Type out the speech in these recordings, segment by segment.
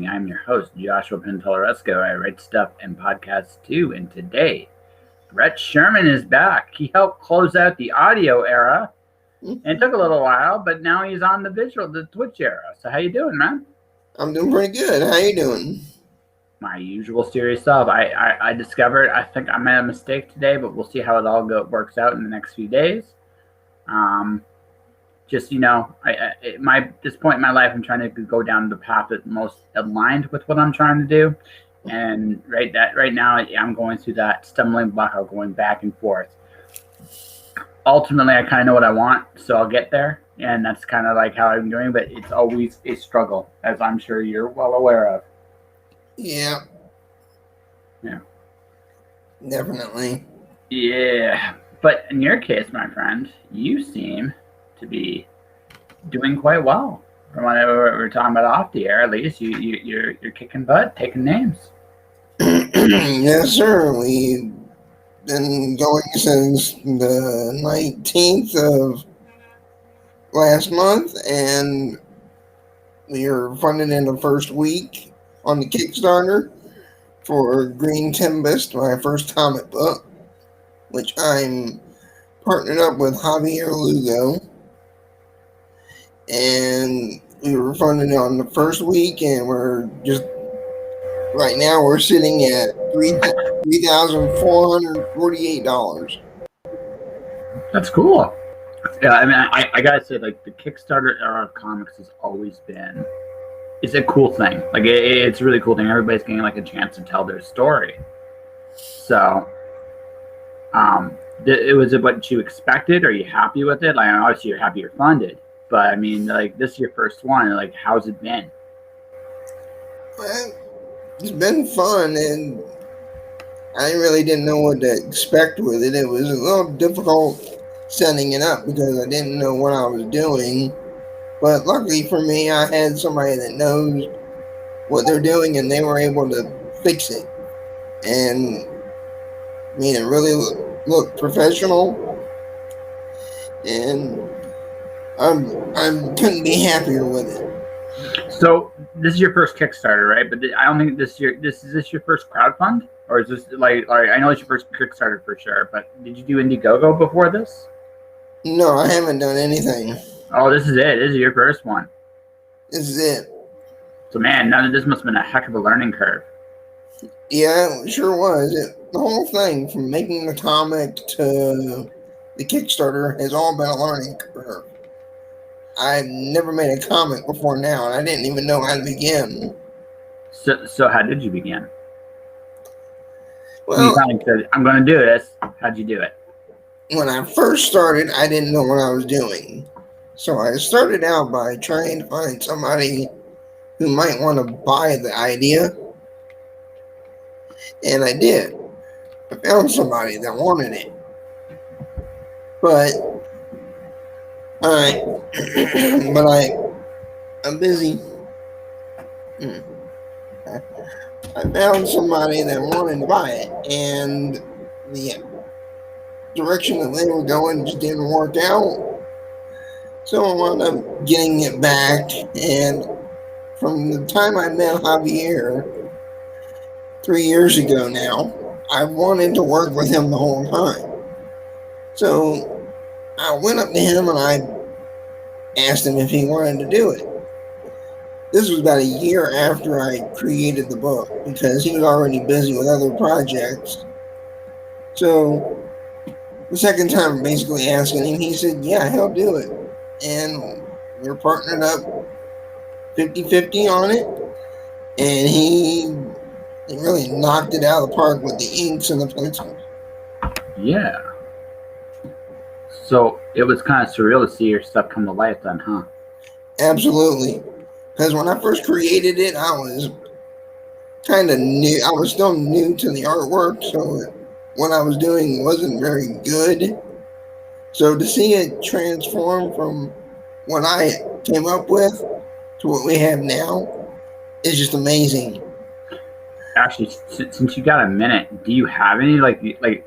I'm your host, Joshua Pintoresco. I write stuff and podcasts too. And today, Brett Scheurman is back. He helped close out the audio era. And it took a little while, but now he's on the Twitch era. So how you doing, man? I'm doing pretty good. How you doing? My usual serious stuff. I discovered, I think I made a mistake today, but we'll see how it all works out in the next few days. Just, this point in my life, I'm trying to go down the path that's most aligned with what I'm trying to do. And right now, I'm going through that stumbling block of going back and forth. Ultimately, I kind of know what I want, so I'll get there. And that's kind of like how I'm doing, but it's always a struggle, as I'm sure you're well aware of. Yeah. Yeah. Definitely. Yeah. But in your case, my friend, you seem to be doing quite well. From what we're talking about off the air, at least you're kicking butt, taking names. Yes, sir. We've been going since the 19th of last month, and we are funded in the first week on the Kickstarter for Green Tempest, my first comic book, which I'm partnered up with Javier Lugo. And we were funded on the first week, and we're just right now we're sitting at $3,448. That's cool. Yeah, I mean, I gotta say, like, the Kickstarter era of comics has always been, it's a cool thing. Like, it's a really cool thing. Everybody's getting like a chance to tell their story. So, was it what you expected? Are you happy with it? Like, obviously you're happy you're funded. But, I mean, like, this is your first one. Like, how's it been? Well, it's been fun, and I really didn't know what to expect with it. It was a little difficult setting it up because I didn't know what I was doing. But luckily for me, I had somebody that knows what they're doing, and they were able to fix it. And, I mean, it really looked professional. And I couldn't be happier with it. So this is your first Kickstarter, right? But I don't think is this your first crowdfund, or is this like I know it's your first Kickstarter for sure. But did you do Indiegogo before this? No, I haven't done anything. Oh, this is it. This is your first one. This is it. So man, this must have been a heck of a learning curve. Yeah, it sure was. The whole thing from making the comic to the Kickstarter has all been a learning curve. I've never made a comic before now, and I didn't even know how to begin. So how did you begin? Well, you said, I'm going to do this. How'd you do it? When I first started, I didn't know what I was doing. So I started out by trying to find somebody who might want to buy the idea. And I did. I found somebody that wanted it. But I'm busy. I found somebody that wanted to buy it, and the direction that they were going just didn't work out. So I wound up getting it back, and from the time I met Javier 3 years ago now, I wanted to work with him the whole time. So I went up to him and I asked him if he wanted to do it. This was about a year after I created the book because he was already busy with other projects. So the second time basically asking him, he said, yeah, he'll do it. And we're partnered up 50-50 on it. And he really knocked it out of the park with the inks and the pencils. Yeah. So it was kind of surreal to see your stuff come to life then, huh? Absolutely. Because when I first created it, I was kind of new. I was still new to the artwork, so what I was doing wasn't very good. So to see it transform from what I came up with to what we have now is just amazing. Actually, since you got a minute, do you have any like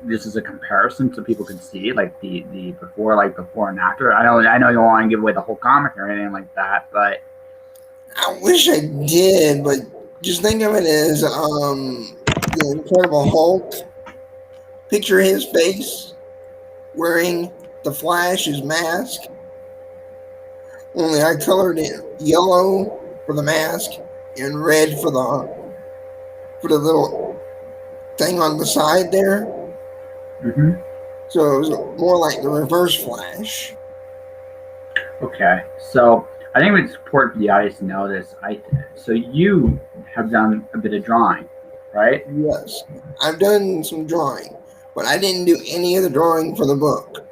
this is a comparison so people can see like the before and after? I know you don't want to give away the whole comic or anything like that, but I wish I did, but just think of it as the Incredible Hulk. Picture his face wearing the Flash's mask. Only I colored it yellow for the mask and red for the little thing on the side there. Mm-hmm. So it was more like the Reverse Flash. Okay, so I think it's important for the audience to know this. So you have done a bit of drawing, right? Yes, I've done some drawing, but I didn't do any of the drawing for the book.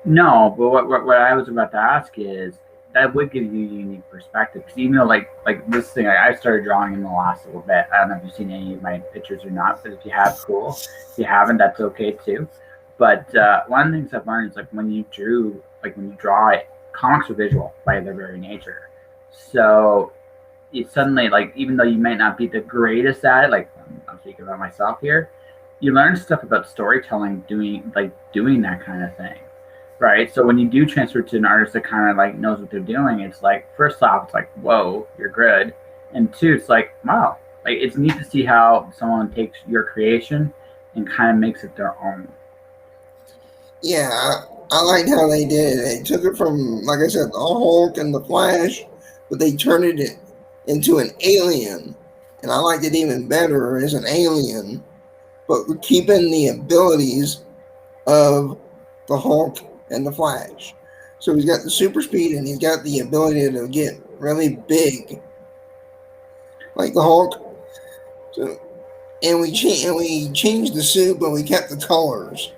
No, but what I was about to ask is that would give you a unique perspective. Because even though like this thing, I started drawing in the last little bit. I don't know if you've seen any of my pictures or not, but if you have, cool. If you haven't, that's okay too. But one of the things I've learned is like when you draw it, comics are visual by their very nature. So you suddenly like even though you might not be the greatest at it, like I'm speaking about myself here, you learn stuff about storytelling doing that kind of thing. Right. So when you do transfer to an artist that kind of like knows what they're doing, it's like, first off, it's like, whoa, you're good. And two, it's like, wow, like it's neat to see how someone takes your creation and kind of makes it their own. Yeah, I liked how they did it. They took it from, like I said, the Hulk and the Flash, but they turned it into an alien. And I liked it even better as an alien, but keeping the abilities of the Hulk and the Flash. So he's got the super speed and he's got the ability to get really big, like the Hulk. So, and we changed the suit, but we kept the colors.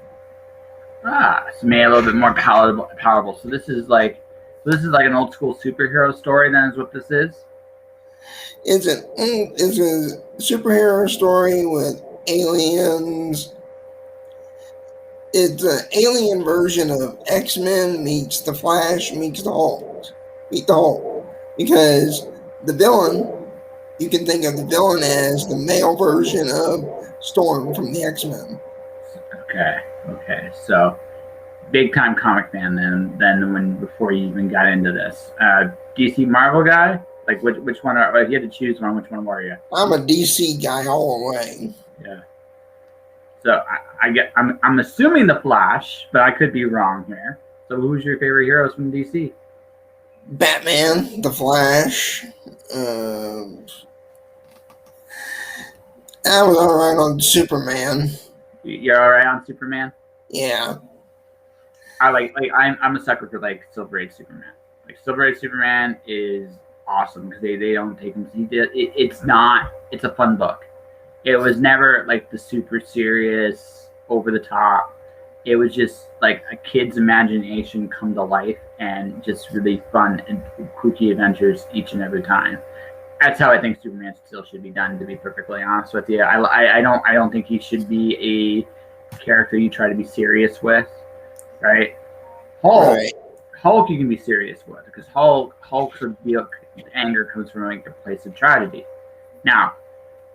So made it a little bit more palatable. So this is like an old school superhero story. Then is what this is. It's a superhero story with aliens. It's an alien version of X-Men meets the Flash meets the Hulk. Meet the Hulk. Because the villain, you can think of the villain as the male version of Storm from the X-Men. Okay. So big time comic fan then before you even got into this. DC Marvel guy? Like which one if you had to choose one, which one were you? I'm a DC guy all the way. Yeah. So I'm assuming the Flash, but I could be wrong here. So who's your favorite heroes from DC? Batman, the Flash. I was all right on Superman. You're all right on Superman? Yeah. I'm a sucker for like Silver Age Superman. Like Silver Age Superman is awesome because they don't take him. It's a fun book. It was never like the super serious, over the top. It was just like a kid's imagination come to life and just really fun and kooky adventures each and every time. That's how I think Superman still should be done. To be perfectly honest with you, I don't think he should be a character you try to be serious with, right? Hulk, you can be serious with because Hulk's anger comes from like a place of tragedy. Now,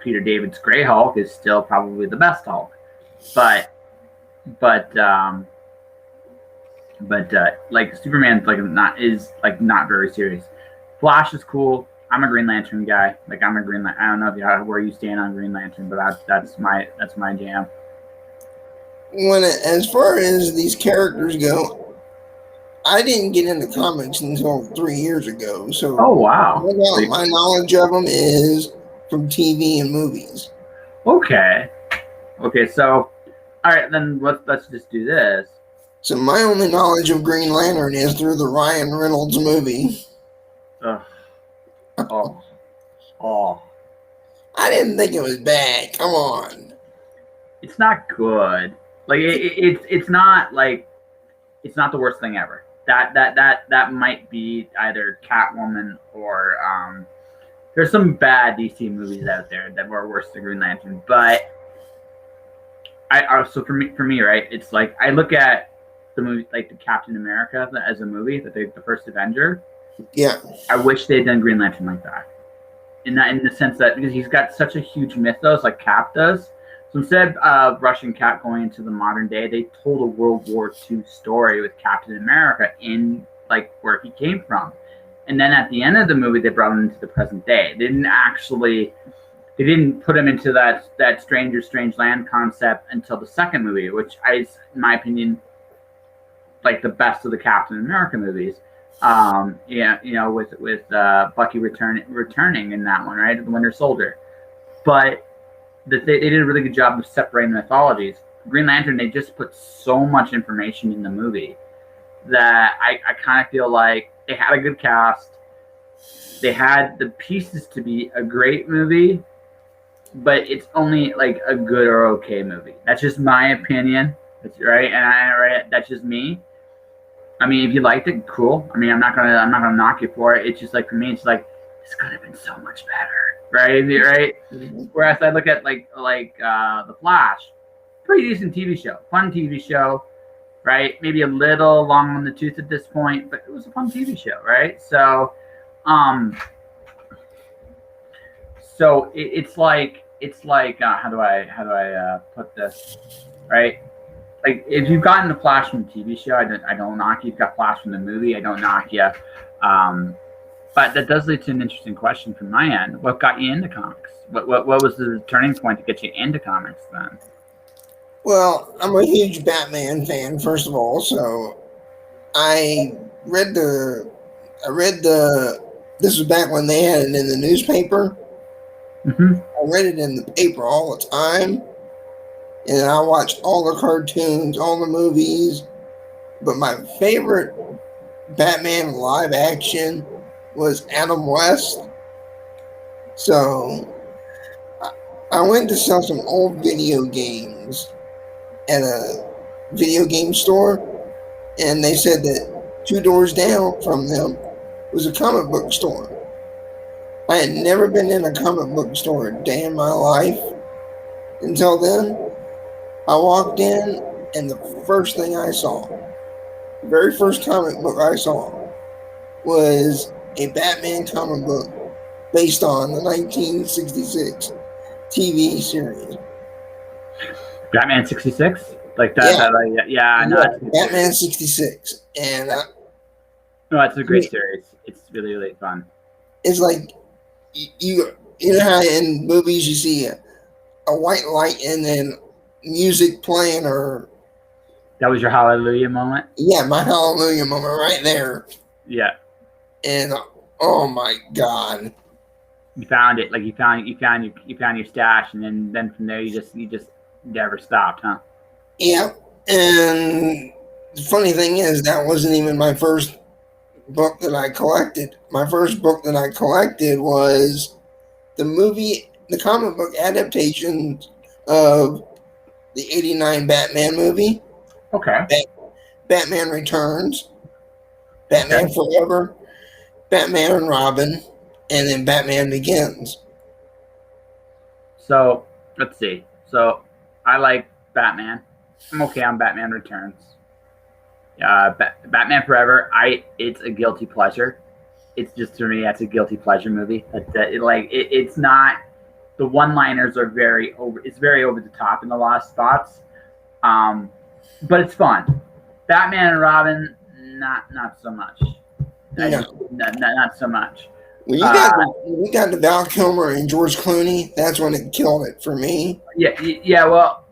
Peter David's Grey Hulk is still probably the best Hulk, but like Superman's not very serious. Flash is cool. I'm a Green Lantern guy. Like I don't know where you stand on Green Lantern, but that's my jam. As far as these characters go, I didn't get into comics until 3 years ago. So oh wow, my knowledge of them is from TV and movies. Okay. So all right, then let's just do this. So my only knowledge of Green Lantern is through the Ryan Reynolds movie. Oh. I didn't think it was bad. Come on. It's not good. Like it's not like it's not the worst thing ever. That might be either Catwoman or there's some bad DC movies out there that were worse than Green Lantern, but so for me, right? It's like I look at the movie like the Captain America as a movie, the first Avenger. Yeah. I wish they had done Green Lantern like that. In the sense that because he's got such a huge mythos like Cap does. So instead of rushing Cap going into the modern day, they told a World War II story with Captain America in like where he came from. And then at the end of the movie, they brought him into the present day. They didn't actually they didn't put him into that Stranger Strange Land concept until the second movie, which is, in my opinion, like the best of the Captain America movies. Yeah, with Bucky returning in that one, right? The Winter Soldier. But they did a really good job of separating mythologies. Green Lantern, they just put so much information in the movie that I kind of feel like they had a good cast. They had the pieces to be a great movie, but it's only like a good or okay movie. That's just my opinion. That's right, and that's just me. I mean, if you liked it, cool. I mean, I'm not gonna knock you for it. It's just like for me, it's like this could have been so much better, right? Right. Whereas I look at like The Flash, pretty decent TV show, fun TV show, right? Maybe a little long on the tooth at this point, but it was a fun TV show, right? So, it's like how do I put this, right? Like if you've gotten the Flash from the TV show, I don't knock you. If you've got Flash from the movie, I don't knock you. But that does lead to an interesting question from my end. What got you into comics? What was the turning point to get you into comics then? Well, I'm a huge Batman fan, first of all, so I read the this was back when they had it in the newspaper. Mm-hmm. I read it in the paper all the time, and I watched all the cartoons, all the movies. But my favorite Batman live action was Adam West. So I went to sell some old video games at a video game store, and they said that 2 doors down from them was a comic book store. I had never been in a comic book store a day in my life until then. I walked in, and the first thing I saw, the very first comic book I saw, was a Batman comic book based on the 1966 TV series. Batman 66? Like that? Yeah, no, Batman 66. And no, it's a great series. It's really, really fun. It's like, you know how in movies you see a white light and then music playing, or that was your hallelujah moment? Yeah, my hallelujah moment right there. Yeah. And oh my God. You found it. Like you found your stash, and then from there you just never stopped, huh? Yeah. And the funny thing is, that wasn't even my first book that I collected. My first book that I collected was the comic book adaptation of the '89 Batman movie. Okay. Batman Returns, Batman Forever, Batman and Robin, and then Batman Begins. So let's see. So I like Batman. I'm okay on Batman Returns. Batman Forever. It's a guilty pleasure. It's just, for me, that's a guilty pleasure movie. It's not. The one-liners are very over. It's very over the top in a lot of spots, but it's fun. Batman and Robin, not so much. Not so much. When you got the Val Kilmer and George Clooney, that's when it killed it for me. Yeah. Well,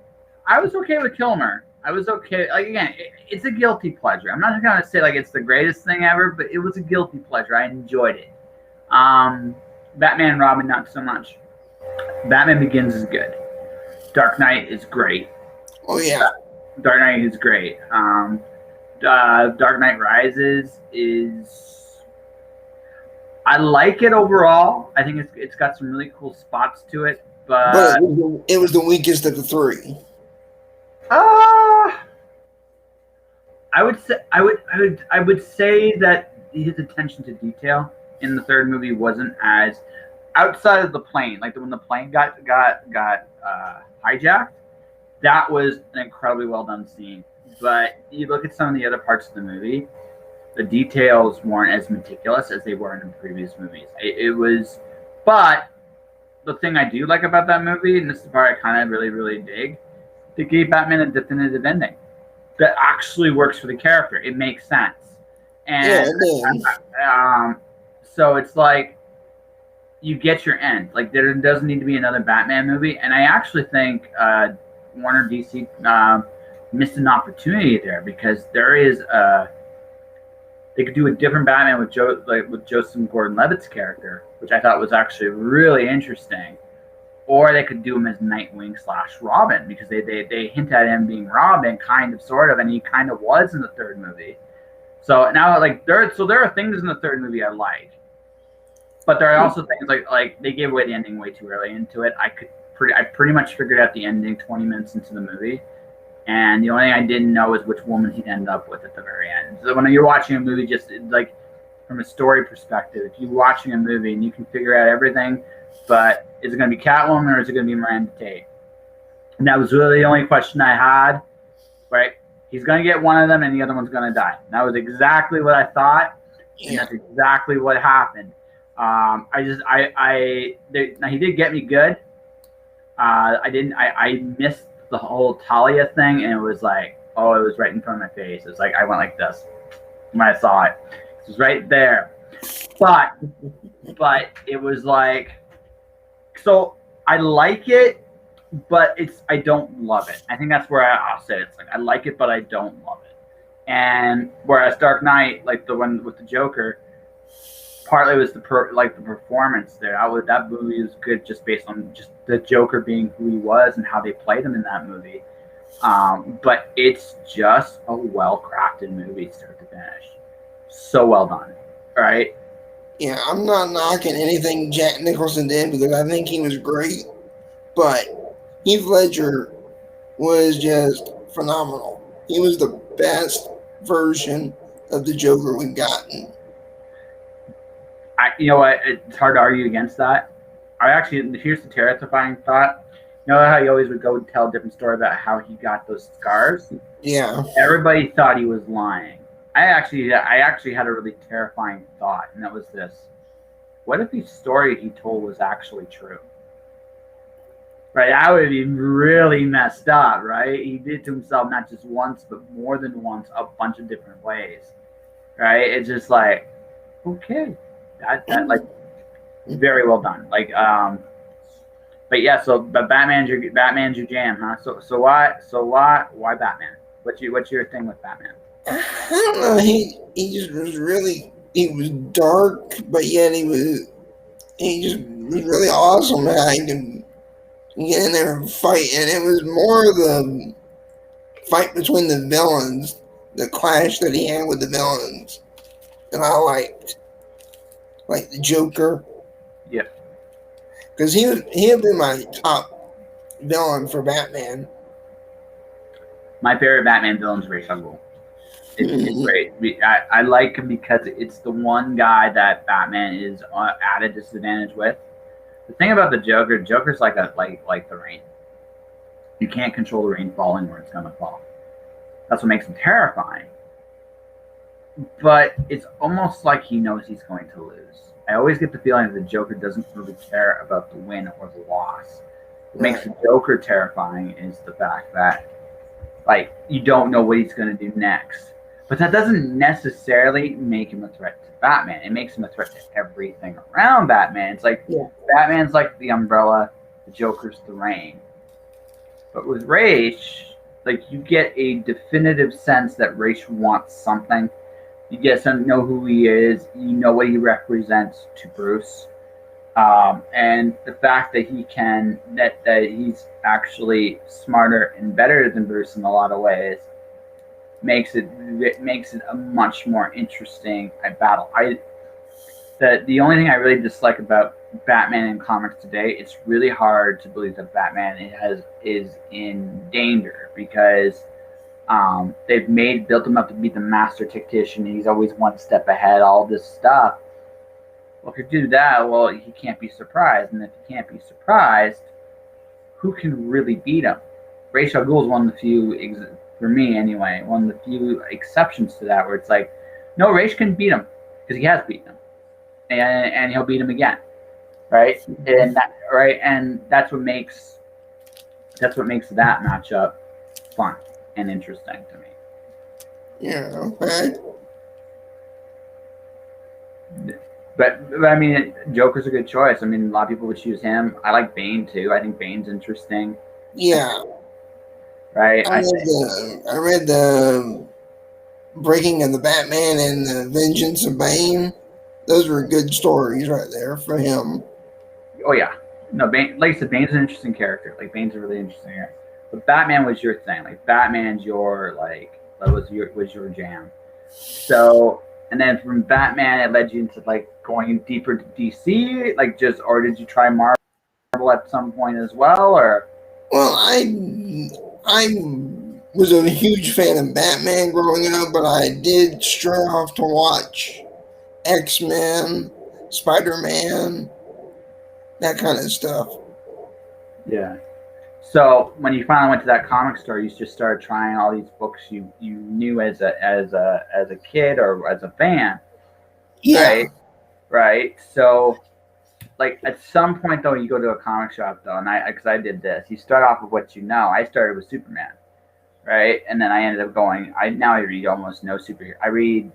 I was okay with Kilmer. I was okay. Like, again, it's a guilty pleasure. I'm not gonna say like it's the greatest thing ever, but it was a guilty pleasure. I enjoyed it. Batman and Robin, not so much. Batman Begins is good. Dark Knight is great. Oh yeah. Dark Knight is great. Dark Knight Rises is. I like it overall. I think it's got some really cool spots to it, but it was the weakest of the three. I would say that his attention to detail in the third movie wasn't as, outside of the plane, like when the plane got hijacked. That was an incredibly well done scene. But you look at some of the other parts of the movie, the details weren't as meticulous as they were in the previous movies. It was, but the thing I do like about that movie, and this is the part I kind of really, really dig, they gave Batman a definitive ending that actually works for the character. It makes sense. And so it's like, you get your end. Like there doesn't need to be another Batman movie, and I actually think Warner DC missed an opportunity there because there is they could do a different Batman with Joseph Gordon-Levitt's character, which I thought was actually really interesting. Or they could do him as Nightwing / Robin because they hint at him being Robin, kind of, sort of, and he kind of was in the third movie. So now, like, there are things in the third movie I like, but there are also things like they gave away the ending way too early into it. I pretty much figured out the ending 20 minutes into the movie, and the only thing I didn't know is which woman he'd end up with at the very end. So when you're watching a movie, just like from a story perspective, if you're watching a movie and you can figure out everything, but is it going to be Catwoman or is it going to be Miranda Tate? And that was really the only question I had, right? He's going to get one of them and the other one's going to die. And that was exactly what I thought, and that's exactly what happened. Now he did get me good. I missed the whole Talia thing, and it was like, oh, it was right in front of my face. It was like I went like this when I saw it. It was right there. But it was like, so I like it, but I don't love it. I think that's where I'll say it. It's like I like it, but I don't love it. And whereas Dark Knight, like the one with the Joker, partly was the performance there. That movie was good just based on just the Joker being who he was and how they played him in that movie. But it's just a well-crafted movie, start to finish. So well done, right? Yeah, I'm not knocking anything Jack Nicholson did because I think he was great, but Heath Ledger was just phenomenal. He was the best version of the Joker we've gotten. You know what? It's hard to argue against that. Here's the terrifying thought. You know how you always would go and tell a different story about how he got those scars? Yeah. Everybody thought he was lying. I actually had a really terrifying thought, and that was this. What if the story he told was actually true? Right? That would be really messed up, right? He did to himself not just once, but more than once, a bunch of different ways. Right? It's just like, okay. That like very well done. Like but yeah, but Batman's your jam, huh? So why Batman? What's your thing with Batman? I don't know. He just was he was dark, but yet he just was really awesome. How he can get in there and fight, and it was more the fight between the villains, the clash that he had with the villains, that I liked. Like the Joker. Yeah. Because he had been my top villain for Batman. My favorite Batman villain is Ra's al Ghul. It's great. I like him because it's the one guy that Batman is at a disadvantage with. The thing about the Joker's like the rain. You can't control the rain falling where it's gonna fall. That's what makes him terrifying. But it's almost like he knows he's going to lose. I always get the feeling that the Joker doesn't really care about the win or the loss. What makes the Joker terrifying is the fact that, like, you don't know what he's going to do next. But that doesn't necessarily make him a threat to Batman. It makes him a threat to everything around Batman. It's like, Batman's like the umbrella, the Joker's the rain. But with Ra's, like, you get a definitive sense that Ra's wants something. You get to know who he is. You know what he represents to Bruce, and the fact that that he's actually smarter and better than Bruce in a lot of ways makes it a much more interesting battle. The only thing I really dislike about Batman in comics today, it's really hard to believe that Batman is in danger because. They've built him up to be the master tactician. He's always one step ahead, all this stuff. Well, if you do that, well, he can't be surprised. And if he can't be surprised, who can really beat him? Ra's al Ghul is one of the few, for me anyway, one of the few exceptions to that where it's like, no, Ra's can beat him because he has beaten him. And he'll beat him again. Right? And that's what makes that matchup fun and interesting to me. Yeah, okay. But I mean, Joker's a good choice. I mean, a lot of people would choose him. I like Bane too. I think Bane's interesting. Yeah, Right? I read the Breaking of the Batman and the Vengeance of Bane. Those were good stories right there for him. Oh yeah. No, Bane. Like I said, Bane's an interesting character. Like Bane's a really interesting character. But Batman was your thing. Like Batman's your like that was your jam. So and then from Batman, it led you into like going deeper to DC. Like just or did you try Marvel at some point as well? Or Well, I was a huge fan of Batman growing up, but I did stray off to watch X-Men, Spider-Man, that kind of stuff. yeah. So when you finally went to that comic store, you just started trying all these books you knew as a kid or as a fan, Yeah. right? Right. So like at some point though, you go to a comic shop though, and I because I did this. You start off with what you know. I started with Superman, right, and then I ended up going. I read almost no superhero. I read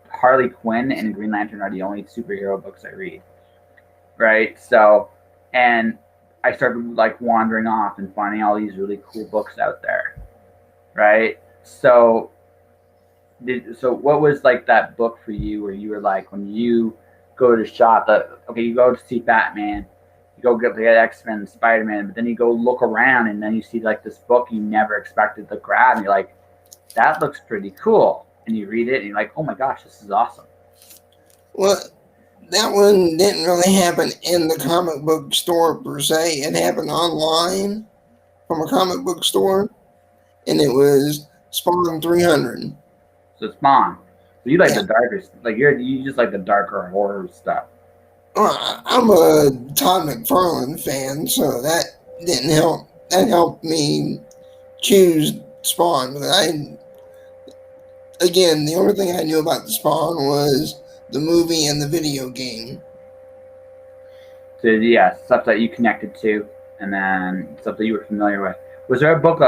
Harley Quinn and Green Lantern are the only superhero books I read, right? So, and I started like wandering off and finding all these really cool books out there, right? So, so what was like that book for you where you were like when you go to the shop that okay you go to see Batman, you go get the X Men, Spider Man, but then you go look around and then you see like this book you never expected to grab and you're like that looks pretty cool and you read it and you're like oh my gosh this is awesome. Well, that one didn't really happen in the comic book store per se. It happened online from a comic book store, and it was Spawn 300. So Spawn. So you like Yeah. the darkest like you just like the darker horror stuff. Well, I'm a Todd McFarlane fan, so that didn't help. That helped me choose Spawn. But again, the only thing I knew about the Spawn was the movie and the video game. So yeah, stuff that you connected to, and then stuff that you were familiar with. Was there a book?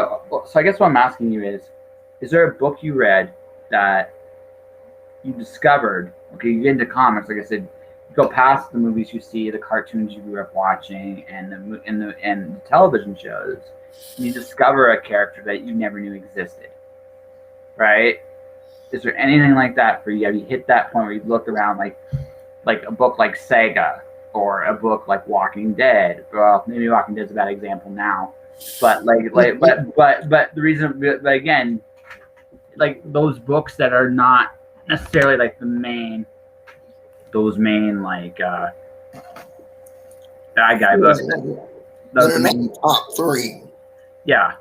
So I guess what I'm asking you is there a book you read that you discovered? Okay, you get into comics, like I said, you go past the movies you see, the cartoons you grew up watching, and the television shows. And you discover a character that you never knew existed, right? Is there anything like that for you? Have you hit that point where you looked around like a book like Saga or a book like Walking Dead? Well, maybe Walking Dead's a bad example now, but but the reason, but again, like those books that are not necessarily like those main like bad guy books. Those They're not the top three. Yeah.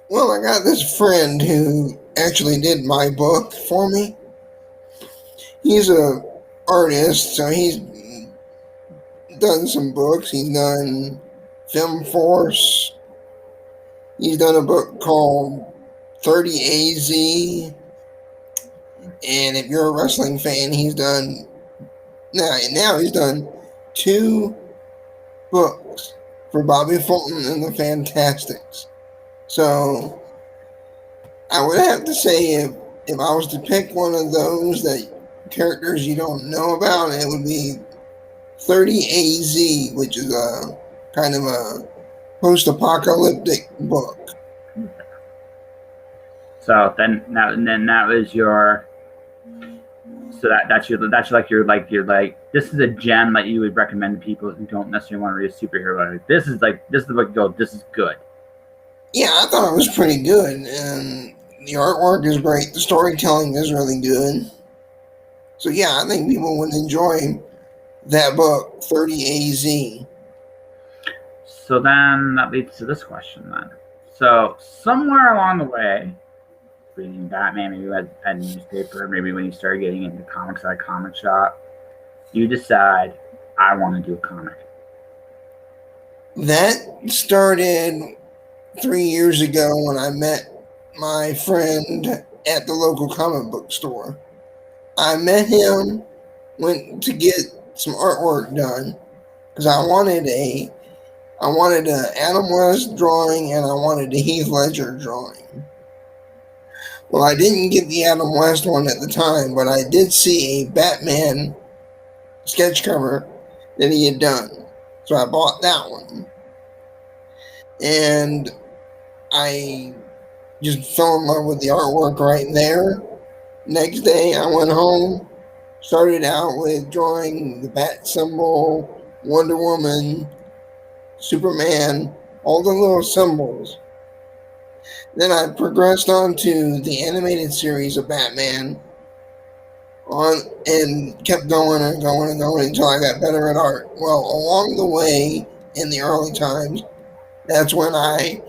Well, I got this friend who actually did my book for me. He's a artist, so he's done some books. He's done Film Force. He's done a book called 30AZ. And if you're a wrestling fan, he's done now he's done 2 books for Bobby Fulton and the Fantastics. So I would have to say if I was to pick one of those that characters you don't know about, it would be 30AZ, which is a kind of a post-apocalyptic book. So then that was your. So that's this is a gem that you would recommend to people who don't necessarily want to read a superhero. This is the book you go. This is good. Yeah, I thought it was pretty good, and the artwork is great. The storytelling is really good. So yeah, I think people would enjoy that book, 30AZ. So then that leads to this question then. So somewhere along the way, reading Batman, maybe at a newspaper, maybe when you started getting into comics at a comic shop, you decide, I want to do a comic. That started 3 years ago when I met my friend at the local comic book store. I met him, went to get some artwork done because I wanted an Adam West drawing and I wanted a Heath Ledger drawing. Well, I didn't get the Adam West one at the time, but I did see a Batman sketch cover that he had done. So I bought that one. And I just fell in love with the artwork right there. Next day, I went home, started out with drawing the bat symbol, Wonder Woman, Superman, all the little symbols. Then I progressed on to the animated series of Batman and kept going and going and going until I got better at art. Well, along the way in the early times, that's when I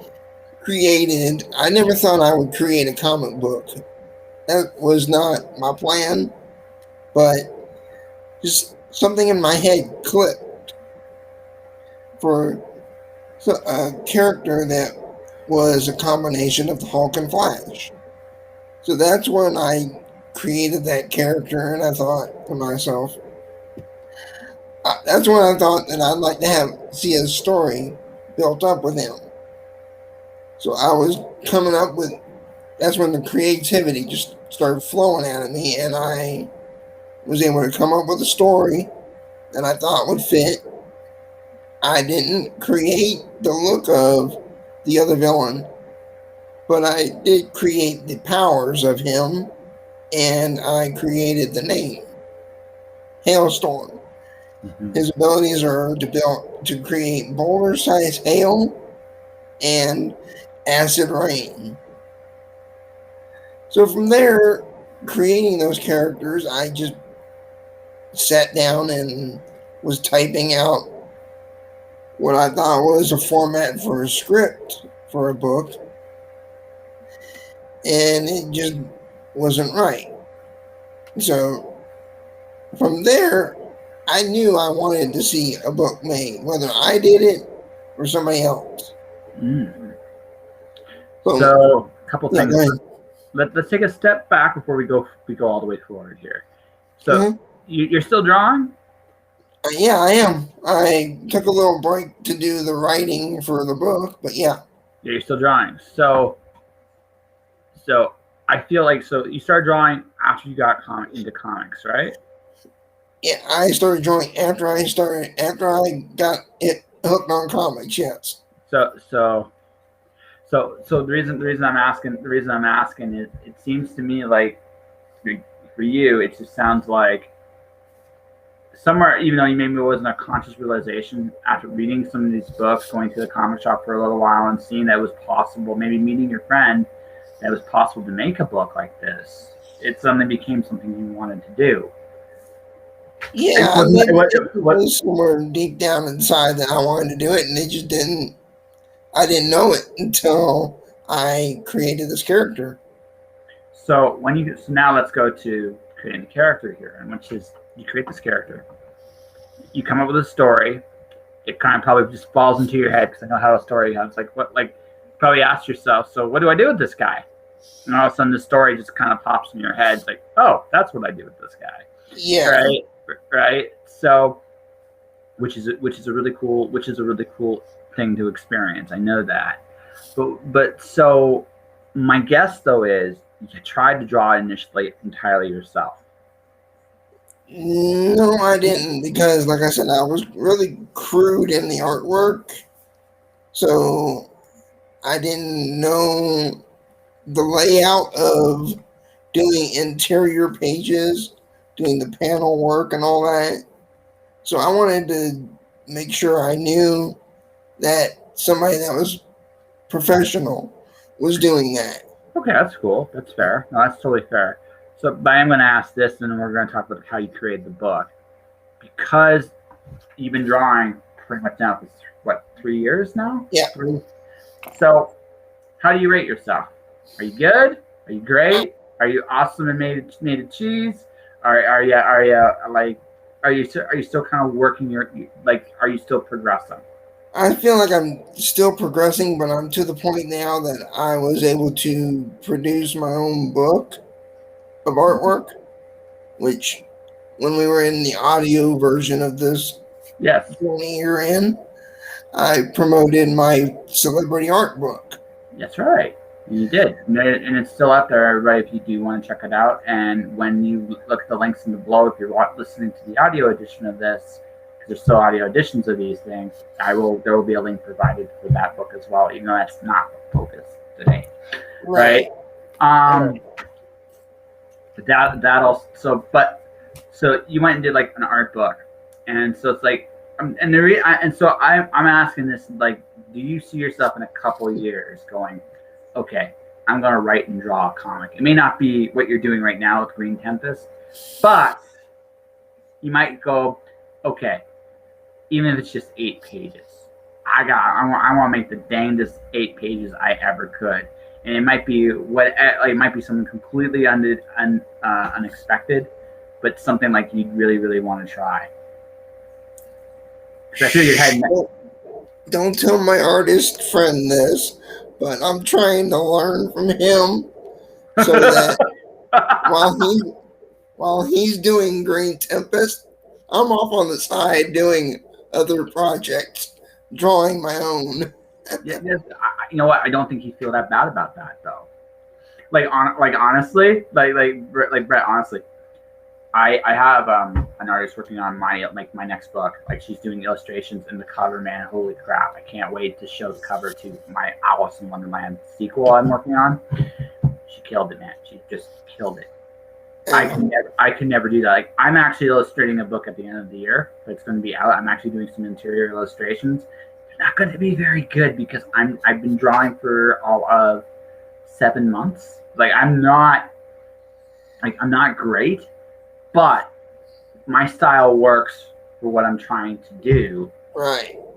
never thought I would create a comic book. That was not my plan, but just something in my head clicked for a character that was a combination of the Hulk and Flash. So that's when I created that character, and I thought to myself, that's when I thought that I'd like to see a story built up with him. So I was coming up with, that's when the creativity just started flowing out of me, and I was able to come up with a story that I thought would fit. I didn't create the look of the other villain, but I did create the powers of him, and I created the name, Hailstorm. Mm-hmm. His abilities are to create boulder-sized hail and acid rain. So from there, creating those characters, I just sat down and was typing out what I thought was a format for a script for a book, and it just wasn't right. So from there, I knew I wanted to see a book made, whether I did it or somebody else. Mm. So a couple things. Yeah, let's take a step back before we go all the way forward here. So you're still drawing? Yeah, I am. I took a little break to do the writing for the book, but yeah. Yeah, you're still drawing. So I feel like, so you started drawing after you got into comics, right? Yeah, I started drawing after I got it hooked on comics. Yes. So the reason I'm asking is, it seems to me like for you, it just sounds like somewhere, even though maybe it wasn't a conscious realization, after reading some of these books, going to the comic shop for a little while and seeing that it was possible, maybe meeting your friend, that it was possible to make a book like this, it suddenly became something you wanted to do. Yeah, it was somewhere deep down inside that I wanted to do it, and I didn't know it until I created this character. So now let's go to creating the character here, and which is, you create this character, you come up with a story, it kind of probably just falls into your head, because I know how a story goes. Probably ask yourself, so what do I do with this guy? And all of a sudden the story just kind of pops in your head. It's like, oh, that's what I do with this guy. Yeah. Right. So, which is a really cool thing to experience. I know that. But so my guess though is, you tried to draw initially entirely yourself. No, I didn't, because like I said, I was really crude in the artwork. So I didn't know the layout of doing interior pages, doing the panel work and all that. So I wanted to make sure I knew that somebody that was professional was doing that. Okay, that's cool. That's fair. No, that's totally fair. So, but I'm going to ask this, and then we're going to talk about how you created the book. Because you've been drawing pretty much now for, 3 years now? Yeah. 3. So, how do you rate yourself? Are you good? Are you great? Are you awesome and made of cheese? Are you still kind of working are you still progressing? I feel like I'm still progressing, but I'm to the point now that I was able to produce my own book of artwork, which when we were in the audio version of this, yes, you're in, I promoted my celebrity art book. That's right. You did, and it's still out there, everybody. If you do want to check it out, and when you look at the links in the below, if you're listening to the audio edition of this, because there's still audio editions of these things, There will be a link provided for that book as well, even though that's not the focus today, right? That also. So you went and did like an art book, and so it's like, I'm asking this, like, do you see yourself in a couple of years going, okay, I'm going to write and draw a comic? It may not be what you're doing right now with Green Tempest, but you might go, okay, even if it's just 8 pages, I want to make the dangest 8 pages I ever could. And it might be it might be something completely unexpected, but something like you really, really want to try. Because I feel your head. Don't tell my artist friend this, but I'm trying to learn from him so that while he's doing Green Tempest, I'm off on the side doing other projects, drawing my own. You know what? I don't think you feel that bad about that, though. Honestly, Brett, honestly, I have an artist working on my next book. Like, she's doing illustrations and the cover. Man, holy crap! I can't wait to show the cover to my Alice in Wonderland sequel I'm working on. She killed it, man. She just killed it. I can never do that. Like, I'm actually illustrating a book at the end of the year that's going to be out. I'm actually doing some interior illustrations. They're not going to be very good because I've been drawing for all of 7 months. I'm not great, but my style works for what I'm trying to do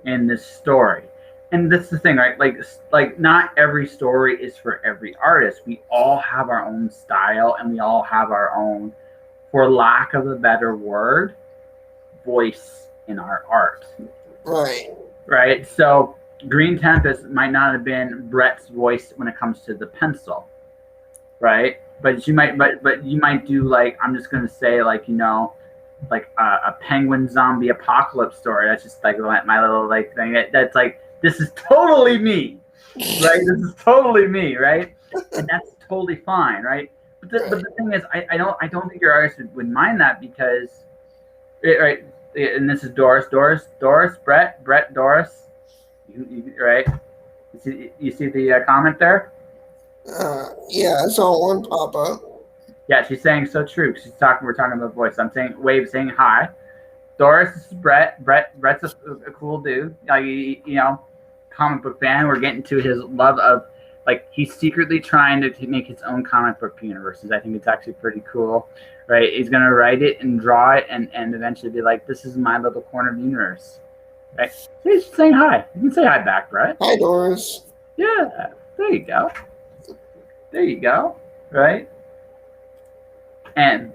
in this story. And that's the thing, right? Like not every story is for every artist. We all have our own style, and we all have our own, for lack of a better word, voice in our art. Right. So Green Tempest might not have been Brett's voice when it comes to the pencil, right? But you might do, like, I'm just gonna say, like, like a penguin zombie apocalypse story. That's just like my little thing. That's like, this is totally me, right? This is totally me, right? And that's totally fine, right? But the thing is, I don't think your artist would mind that, because, right? And this is Doris, Brett, Doris. Right? You see the comment there? Yeah, I saw one pop up. Yeah, she's saying so true. We're talking about voice. I'm saying, Wave saying hi. Doris, this is Brett. Brett's a cool dude. Comic book fan. We're getting to his love of, like, he's secretly trying to make his own comic book universes. I think it's actually pretty cool, right? He's gonna write it and draw it, and eventually be like, this is my little corner of the universe, right? So he's saying hi. You can say hi back, Brett. Hi, Doris. Yeah, there you go. Right? And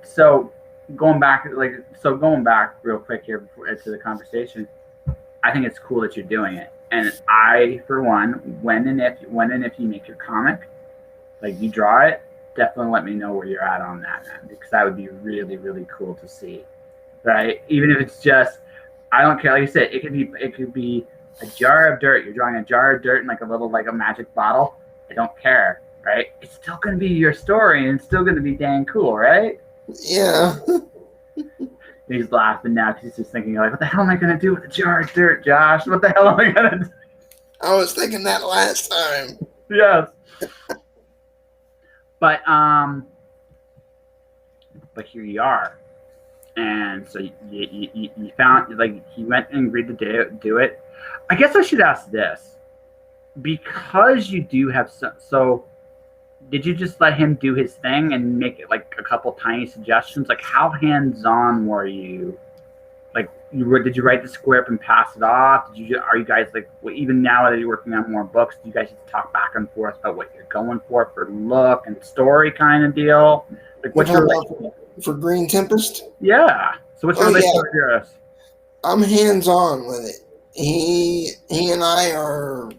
so going back real quick here to the conversation, I think it's cool that you're doing it. And I, for one, when and if you make your comic, like, you draw it, definitely let me know where you're at on that, man, because that would be really, really cool to see, right? Even if it's just, I don't care. Like I said, it could be a jar of dirt. You're drawing a jar of dirt in like a magic bottle. I don't care, right? It's still going to be your story, and it's still going to be dang cool, right? Yeah. He's laughing now because he's just thinking, like, what the hell am I going to do with a jar of dirt, Josh? What the hell am I going to do? I was thinking that last time. Yes. But here you are. And so you found, like, he went and agreed to do it. I guess I should ask this. Because you do have so did you just let him do his thing and make it like a couple tiny suggestions? Like, how hands-on were you? Like, did you write the script and pass it off? Are you guys, like, even now that you're working on more books, do you guys just talk back and forth about what you're going for look and story kind of deal? Like, what's your relationship for Green Tempest? Yeah. So what's your relationship with yours? I'm hands-on with it. He and I are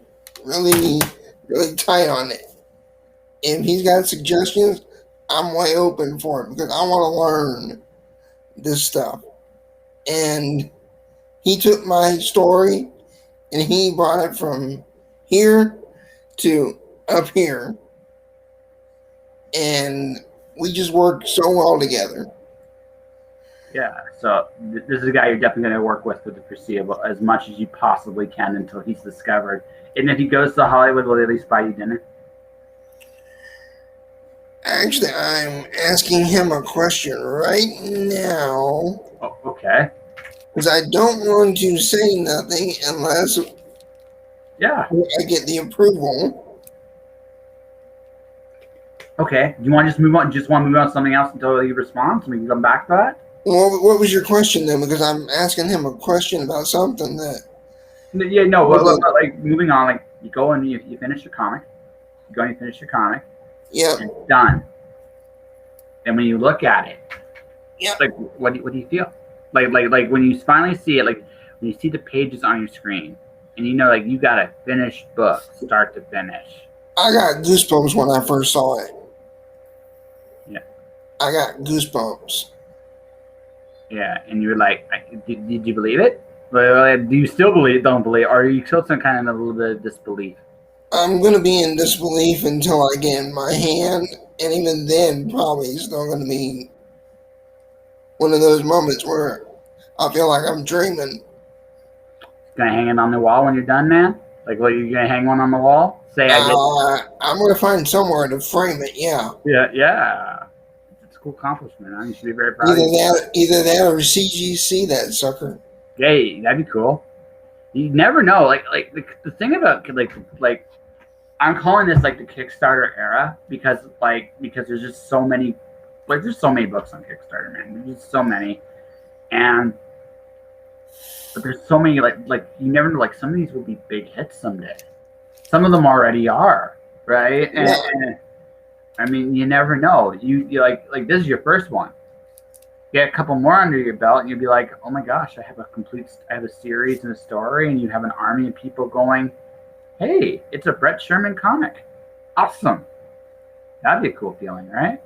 really, really tight on it. If he's got suggestions, I'm way open for it, because I want to learn this stuff. And he took my story and he brought it from here to up here, and we just work so well together. Yeah, so this is a guy you're definitely going to work with for the foreseeable, as much as you possibly can until he's discovered. And if he goes to Hollywood, will he at least buy you dinner? Actually, I'm asking him a question right now. Oh, okay. Because I don't want to say nothing unless I get the approval. Okay. Do you want to just move on? Just want to move on to something else until he responds, and we can come back to that? Well, what was your question then? Because I'm asking him a question about something that. Yeah, no. Like moving on, like you go and you finish your comic. You go and you finish your comic. Yeah. And it's done. And when you look at it, yeah, like what do you feel? Like when you finally see it, like when you see the pages on your screen, and you know, like you got a finished book, start to finish. I got goosebumps when I first saw it. Yeah. I got goosebumps. Yeah, and you're like, did you believe it? Do you still don't believe, or are you still some kind of a little bit of disbelief? I'm going to be in disbelief until I get in my hand, and even then, probably still going to be one of those moments where I feel like I'm dreaming. Gonna hang it on the wall when you're done, man? Like, what, you're gonna hang one on the wall? Say, I'm going to find somewhere to frame it, yeah. Yeah. It's a cool accomplishment. You should be very proud of yourself. Either that or CGC that sucker. Hey, that'd be cool. You never know. Like the thing about like I'm calling this like the Kickstarter era because there's just so many, like there's so many books on Kickstarter, man. There's just so many, but there's so many like you never know. Like some of these will be big hits someday. Some of them already are, right? And I mean, you never know. You like this is your first one. Get a couple more under your belt, and you'll be like, oh my gosh, I have a series and a story, and you have an army of people going, hey, it's a Brett Scheurman comic. Awesome. That'd be a cool feeling, right?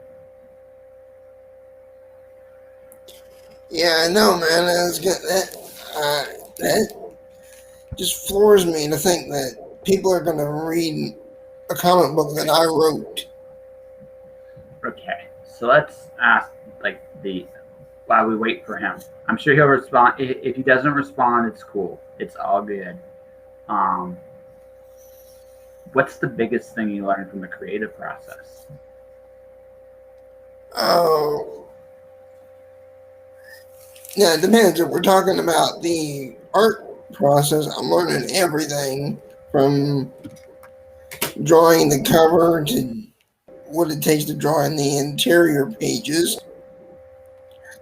Yeah, I know, man. That just floors me to think that people are going to read a comic book that I wrote. Okay, so let's ask while we wait for him. I'm sure he'll respond. If he doesn't respond, it's cool. It's all good. What's the biggest thing you learned from the creative process? Oh, yeah, it depends. If we're talking about the art process, I'm learning everything from drawing the cover to what it takes to draw in the interior pages.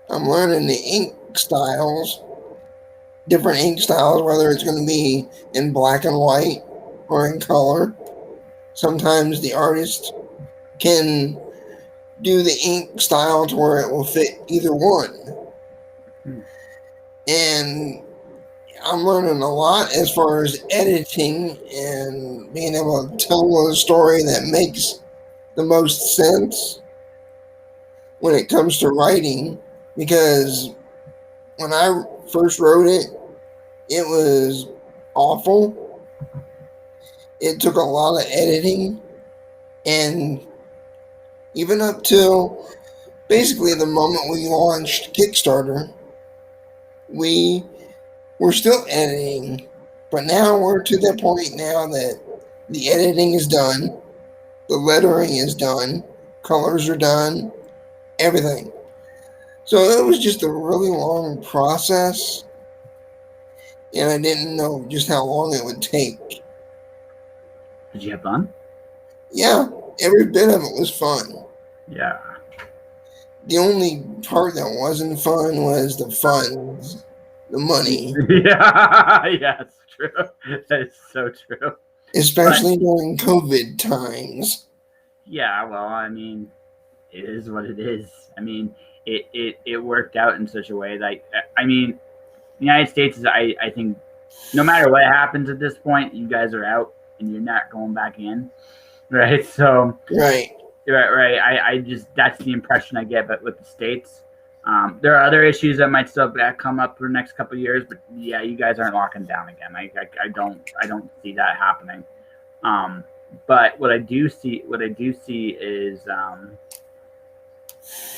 I'm learning the ink styles, different ink styles, whether it's going to be in black and white or in color. Sometimes the artist can do the ink style to where it will fit either one. And I'm learning a lot as far as editing and being able to tell a story that makes the most sense when it comes to writing, because when I first wrote it, it was awful. It took a lot of editing, and even up till basically the moment we launched Kickstarter, we were still editing, but now we're to the point now that the editing is done, the lettering is done, colors are done, everything. So it was just a really long process, and I didn't know just how long it would take. Did you have fun? Yeah, every bit of it was fun. Yeah. The only part that wasn't fun was the funds, the money. Yeah, it's true. That is so true. Especially during COVID times. Yeah, well, I mean, it is what it is. I mean, it worked out in such a way that, I mean, the United States is, I think, no matter what happens at this point, you guys are out and you're not going back in, right? So, right. I just, that's the impression I get. But with the States, there are other issues that might still come up for the next couple of years. But yeah, you guys aren't locking down again. I don't see that happening. But what I do see is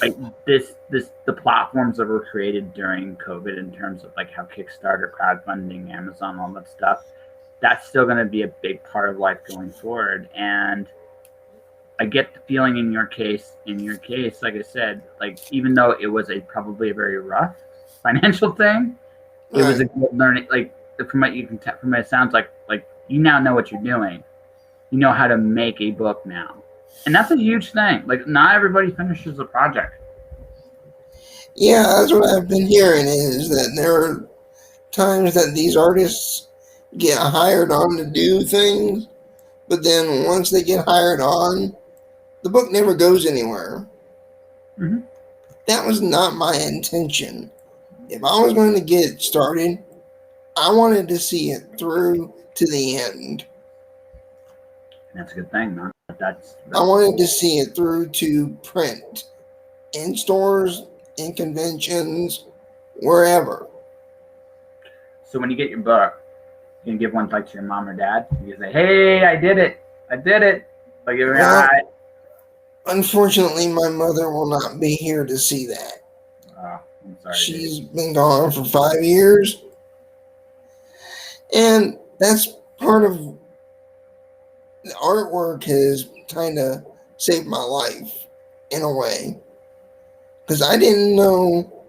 like the platforms that were created during COVID in terms of like how Kickstarter, crowdfunding, Amazon, all that stuff. That's still going to be a big part of life going forward. And I get the feeling in your case, like I said, like even though it was probably a very rough financial thing, it was a good learning. Like from what you can from it sounds like you now know what you're doing. You know how to make a book now, and that's a huge thing. Like not everybody finishes a project. Yeah, that's what I've been hearing is that there are times that these artists get hired on to do things, but then once they get hired on, the book never goes anywhere. Mm-hmm. That was not my intention. If I was going to get started, I wanted to see it through to the end. And that's a good thing, man. I wanted to see it through to print in stores, in conventions, wherever. So when you get your book, you can give one like to your mom or dad. You can say, "Hey, I did it! I did it!" Like, well, unfortunately, my mother will not be here to see that. Oh, I'm sorry. She's been gone for 5 years, and that's part of the artwork has kind of saved my life in a way, because I didn't know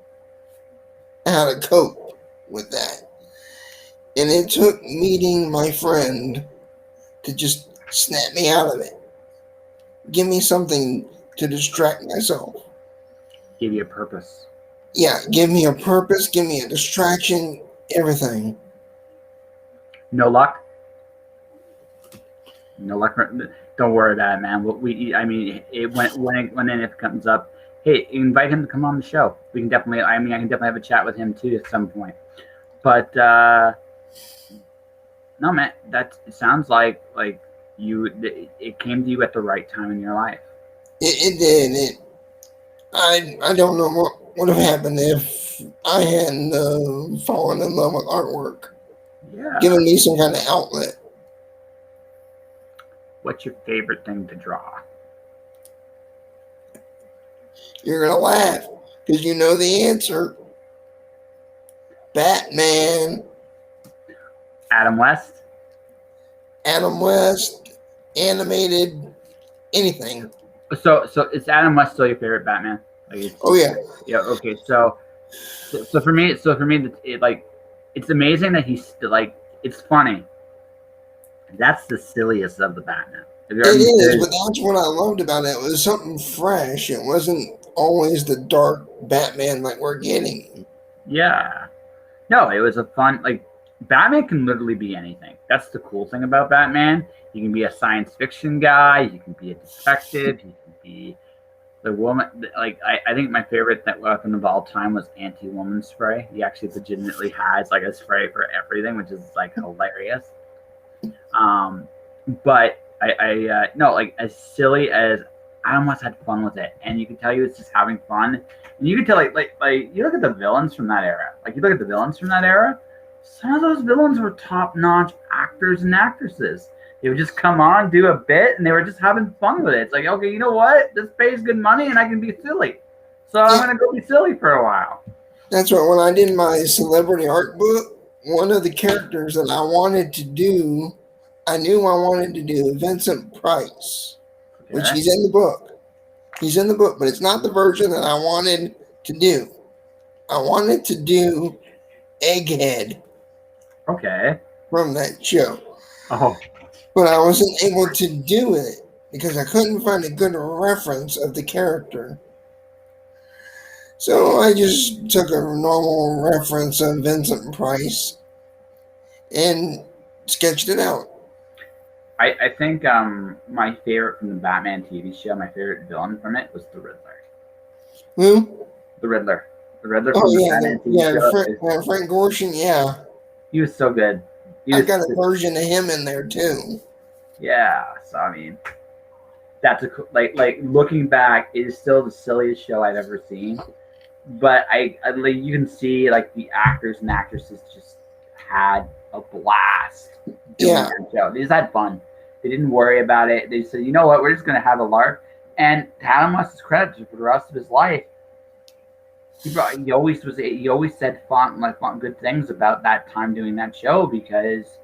how to cope with that. And it took meeting my friend to just snap me out of it. Give me something to distract myself. Give you a purpose. Yeah, give me a purpose, give me a distraction, everything. No luck? No luck. Don't worry about it, man. When it comes up, hey, invite him to come on the show. We can definitely, I can definitely have a chat with him too at some point. But, no, man, it sounds like it came to you at the right time in your life. It did. I don't know what would have happened if I hadn't fallen in love with artwork. Yeah. Giving me some kind of outlet. What's your favorite thing to draw? You're going to laugh because you know the answer. Batman. Adam West? Adam West, animated, anything. So is Adam West still your favorite Batman? Oh yeah. Yeah. Okay. So for me, it's amazing that he's like, it's funny. That's the silliest of the Batman. It is, but that's what I loved about it. It was something fresh. It wasn't always the dark Batman like we're getting. Yeah. No, it was a fun, like, Batman can literally be anything. That's the cool thing about Batman. He can be a science fiction guy. He can be a detective. He can be the woman. Like, I think my favorite weapon of all time was anti-woman spray. He actually legitimately has like a spray for everything, which is like hilarious. But no, like as silly as I almost had fun with it, and you can tell he was just having fun. And you can tell like you look at the villains from that era. Some of those villains were top-notch actors and actresses. They would just come on, do a bit, and they were just having fun with it. It's like, okay, you know what? This pays good money, and I can be silly. So I'm going to go be silly for a while. That's right. When I did my celebrity art book, one of the characters that I wanted to do, I knew I wanted to do Vincent Price, which he's in the book. He's in the book, but it's not the version that I wanted to do. I wanted to do Egghead. Okay. From that show. Oh. But I wasn't able to do it because I couldn't find a good reference of the character. So I just took a normal reference of Vincent Price and sketched it out. I think my favorite from the Batman TV show, my favorite villain from it was the Riddler. Who? The Riddler. The Riddler from the Batman TV show. Frank Gorshin, yeah. He was so good. I got a version of him in there too. Yeah, so I mean, that's like looking back, it is still the silliest show I've ever seen. But I like you can see like the actors and actresses just had a blast doing their show. They just had fun. They didn't worry about it. They said, you know what, we're just going to have a lark. And to Adam West's credit, for the rest of his life, he always said fun good things about that time doing that show because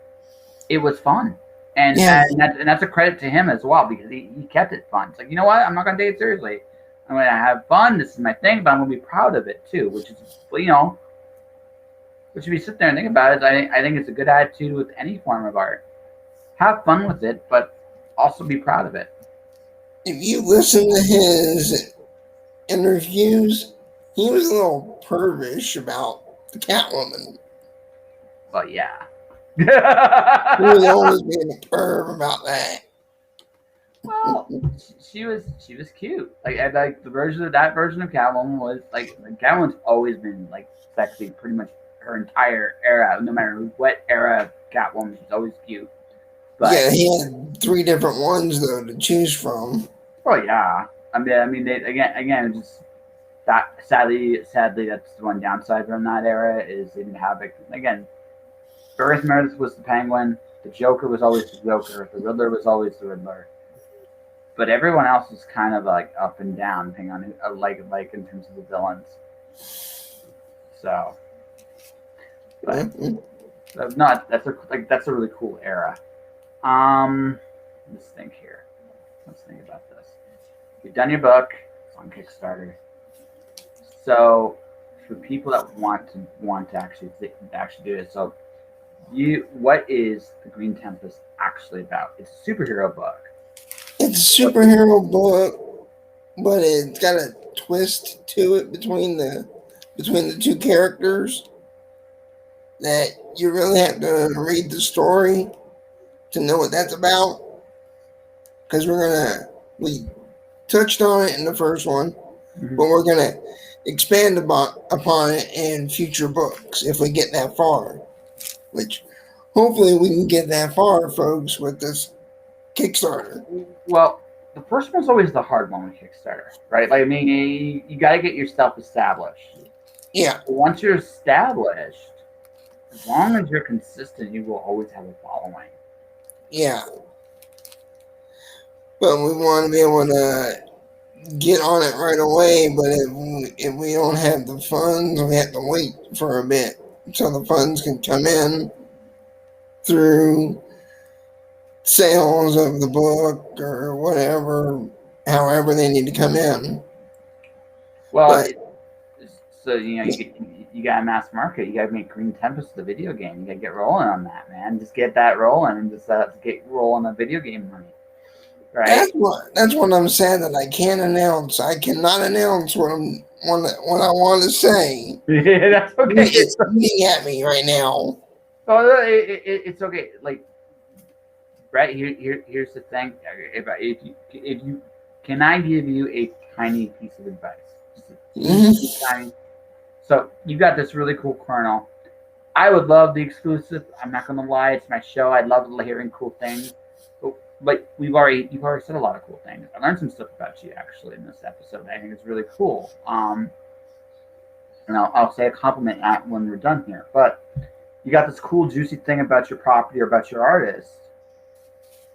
it was fun. And that's a credit to him as well because he kept it fun. It's like, you know what, I'm not going to take it seriously. I'm going to have fun. This is my thing, but I'm going to be proud of it too, which is, which if you sit there and think about it, I think it's a good attitude with any form of art. Have fun with it, but also be proud of it. If you listen to his interviews, he was a little pervish about the Catwoman. Well, yeah. He was always being a perv about that. Well, she was cute. Like the version of Catwoman was like Catwoman's always been like sexy pretty much her entire era. No matter what era of Catwoman, she's always cute. But yeah, he had 3 different ones though to choose from. Oh yeah, I mean, they, again, just that sadly, that's the one downside from that era is they didn't have it. Again, Burris Meredith was the Penguin. The Joker was always the Joker. The Riddler was always the Riddler. But everyone else is kind of like up and down, depending on like in terms of the villains. So, but no, that's a really cool era. Let's think here. Let's think about this. You've done your book. It's on Kickstarter. So, for people that want to actually do it, so what is the Green Tempest actually about? It's a superhero book. It's a superhero book, but it's got a twist to it between the 2 characters that you really have to read the story to know what that's about. Because we touched on it in the first one, but we're gonna expand upon it in future books if we get that far. Which hopefully we can get that far, folks, with this Kickstarter. Well, the first one's always the hard one with Kickstarter, right? Like, I mean, you got to get yourself established. Yeah. But once you're established, as long as you're consistent, you will always have a following. Yeah. But we want to be able to get on it right away. But if we don't have the funds, we have to wait for a bit so the funds can come in through sales of the book or whatever, however they need to come in. Well, so you got to mass market. You got to make Green Tempest the video game. You got to get rolling on that, man. Just get that rolling and just get rolling on video game money. Right. That's what I'm saying that I can't announce. I cannot announce what I want to say. Yeah, that's okay. It's eating at me right now. Oh, it's okay. Like, Brett, here's the thing. If you can I give you a tiny piece of advice? Just tiny. So you got this really cool kernel. I would love the exclusive. I'm not gonna lie, it's my show. I'd love hearing cool things. But you've already said a lot of cool things. I learned some stuff about you actually in this episode. I think it's really cool. And I'll say a compliment when we're done here. But you got this cool, juicy thing about your property or about your artist.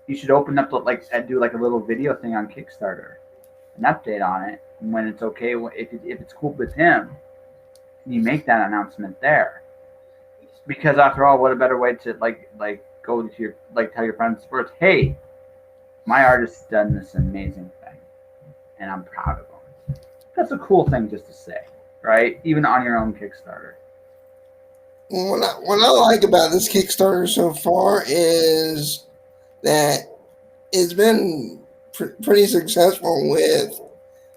You should open up do a little video thing on Kickstarter, an update on it, and when it's okay, if it's cool with him, you make that announcement there. Because after all, what a better way to go to your tell your friends first, hey, my artist's done this amazing thing, and I'm proud of him. That's a cool thing just to say, right? Even on your own Kickstarter. What I like about this Kickstarter so far is that it's been pretty successful with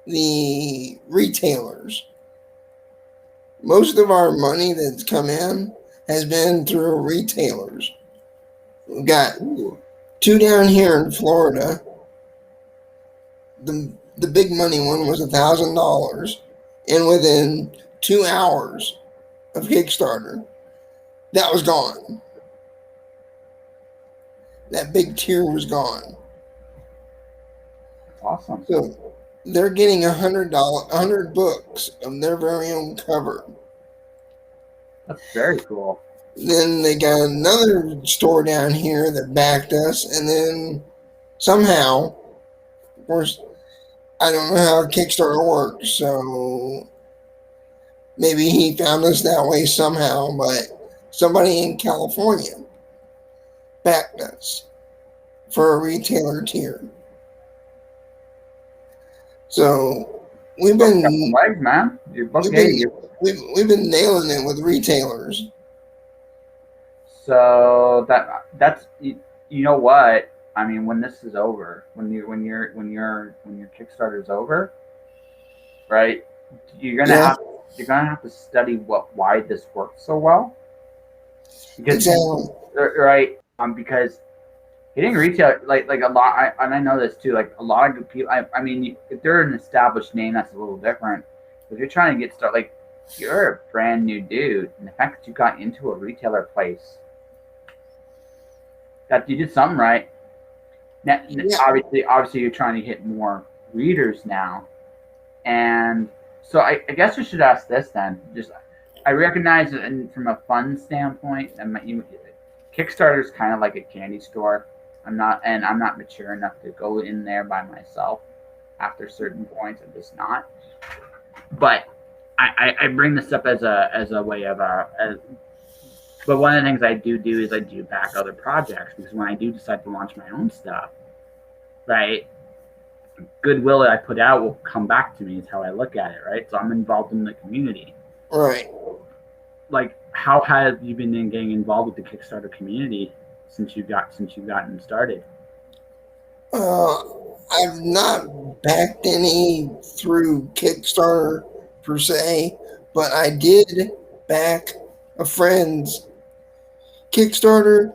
the retailers. Most of our money that's come in has been through retailers. We've got 2 down here in Florida. The big money one was $1,000, and within 2 hours of Kickstarter, that was gone. That big tier was gone. Awesome. So they're getting $100 books of their very own cover. That's very cool. Then they got another store down here that backed us, and then somehow, of course, I don't know how Kickstarter works, so maybe he found us that way somehow, but somebody in California backed us for a retailer tier. So we've been legs, man. Your book, we've been we've been nailing it with retailers. So that's you know what I mean. When this is over, when your Kickstarter is over, right? Yeah, you're gonna have to study why this works so well because exactly. right because hitting retail like a lot and I know this too, like a lot of good people, I mean if they're an established name that's a little different, but if you're trying to get started, like you're a brand new dude, and the fact that you got into a retailer place, that you did something right. Now, Yeah, obviously you're trying to hit more readers now, and so I guess we should ask this then. Just I recognize it from a fun standpoint, and Kickstarter is kind of like a candy store. I'm not mature enough to go in there by myself. After certain points, I'm just not. But I bring this up as a way of but one of the things I do is I do back other projects, because when I do decide to launch my own stuff, right, goodwill that I put out will come back to me is how I look at it, right? So I'm involved in the community. right. Like, how have you been getting involved with the Kickstarter community since you've gotten started? I've not backed any through Kickstarter per se, but I did back a friend's Kickstarter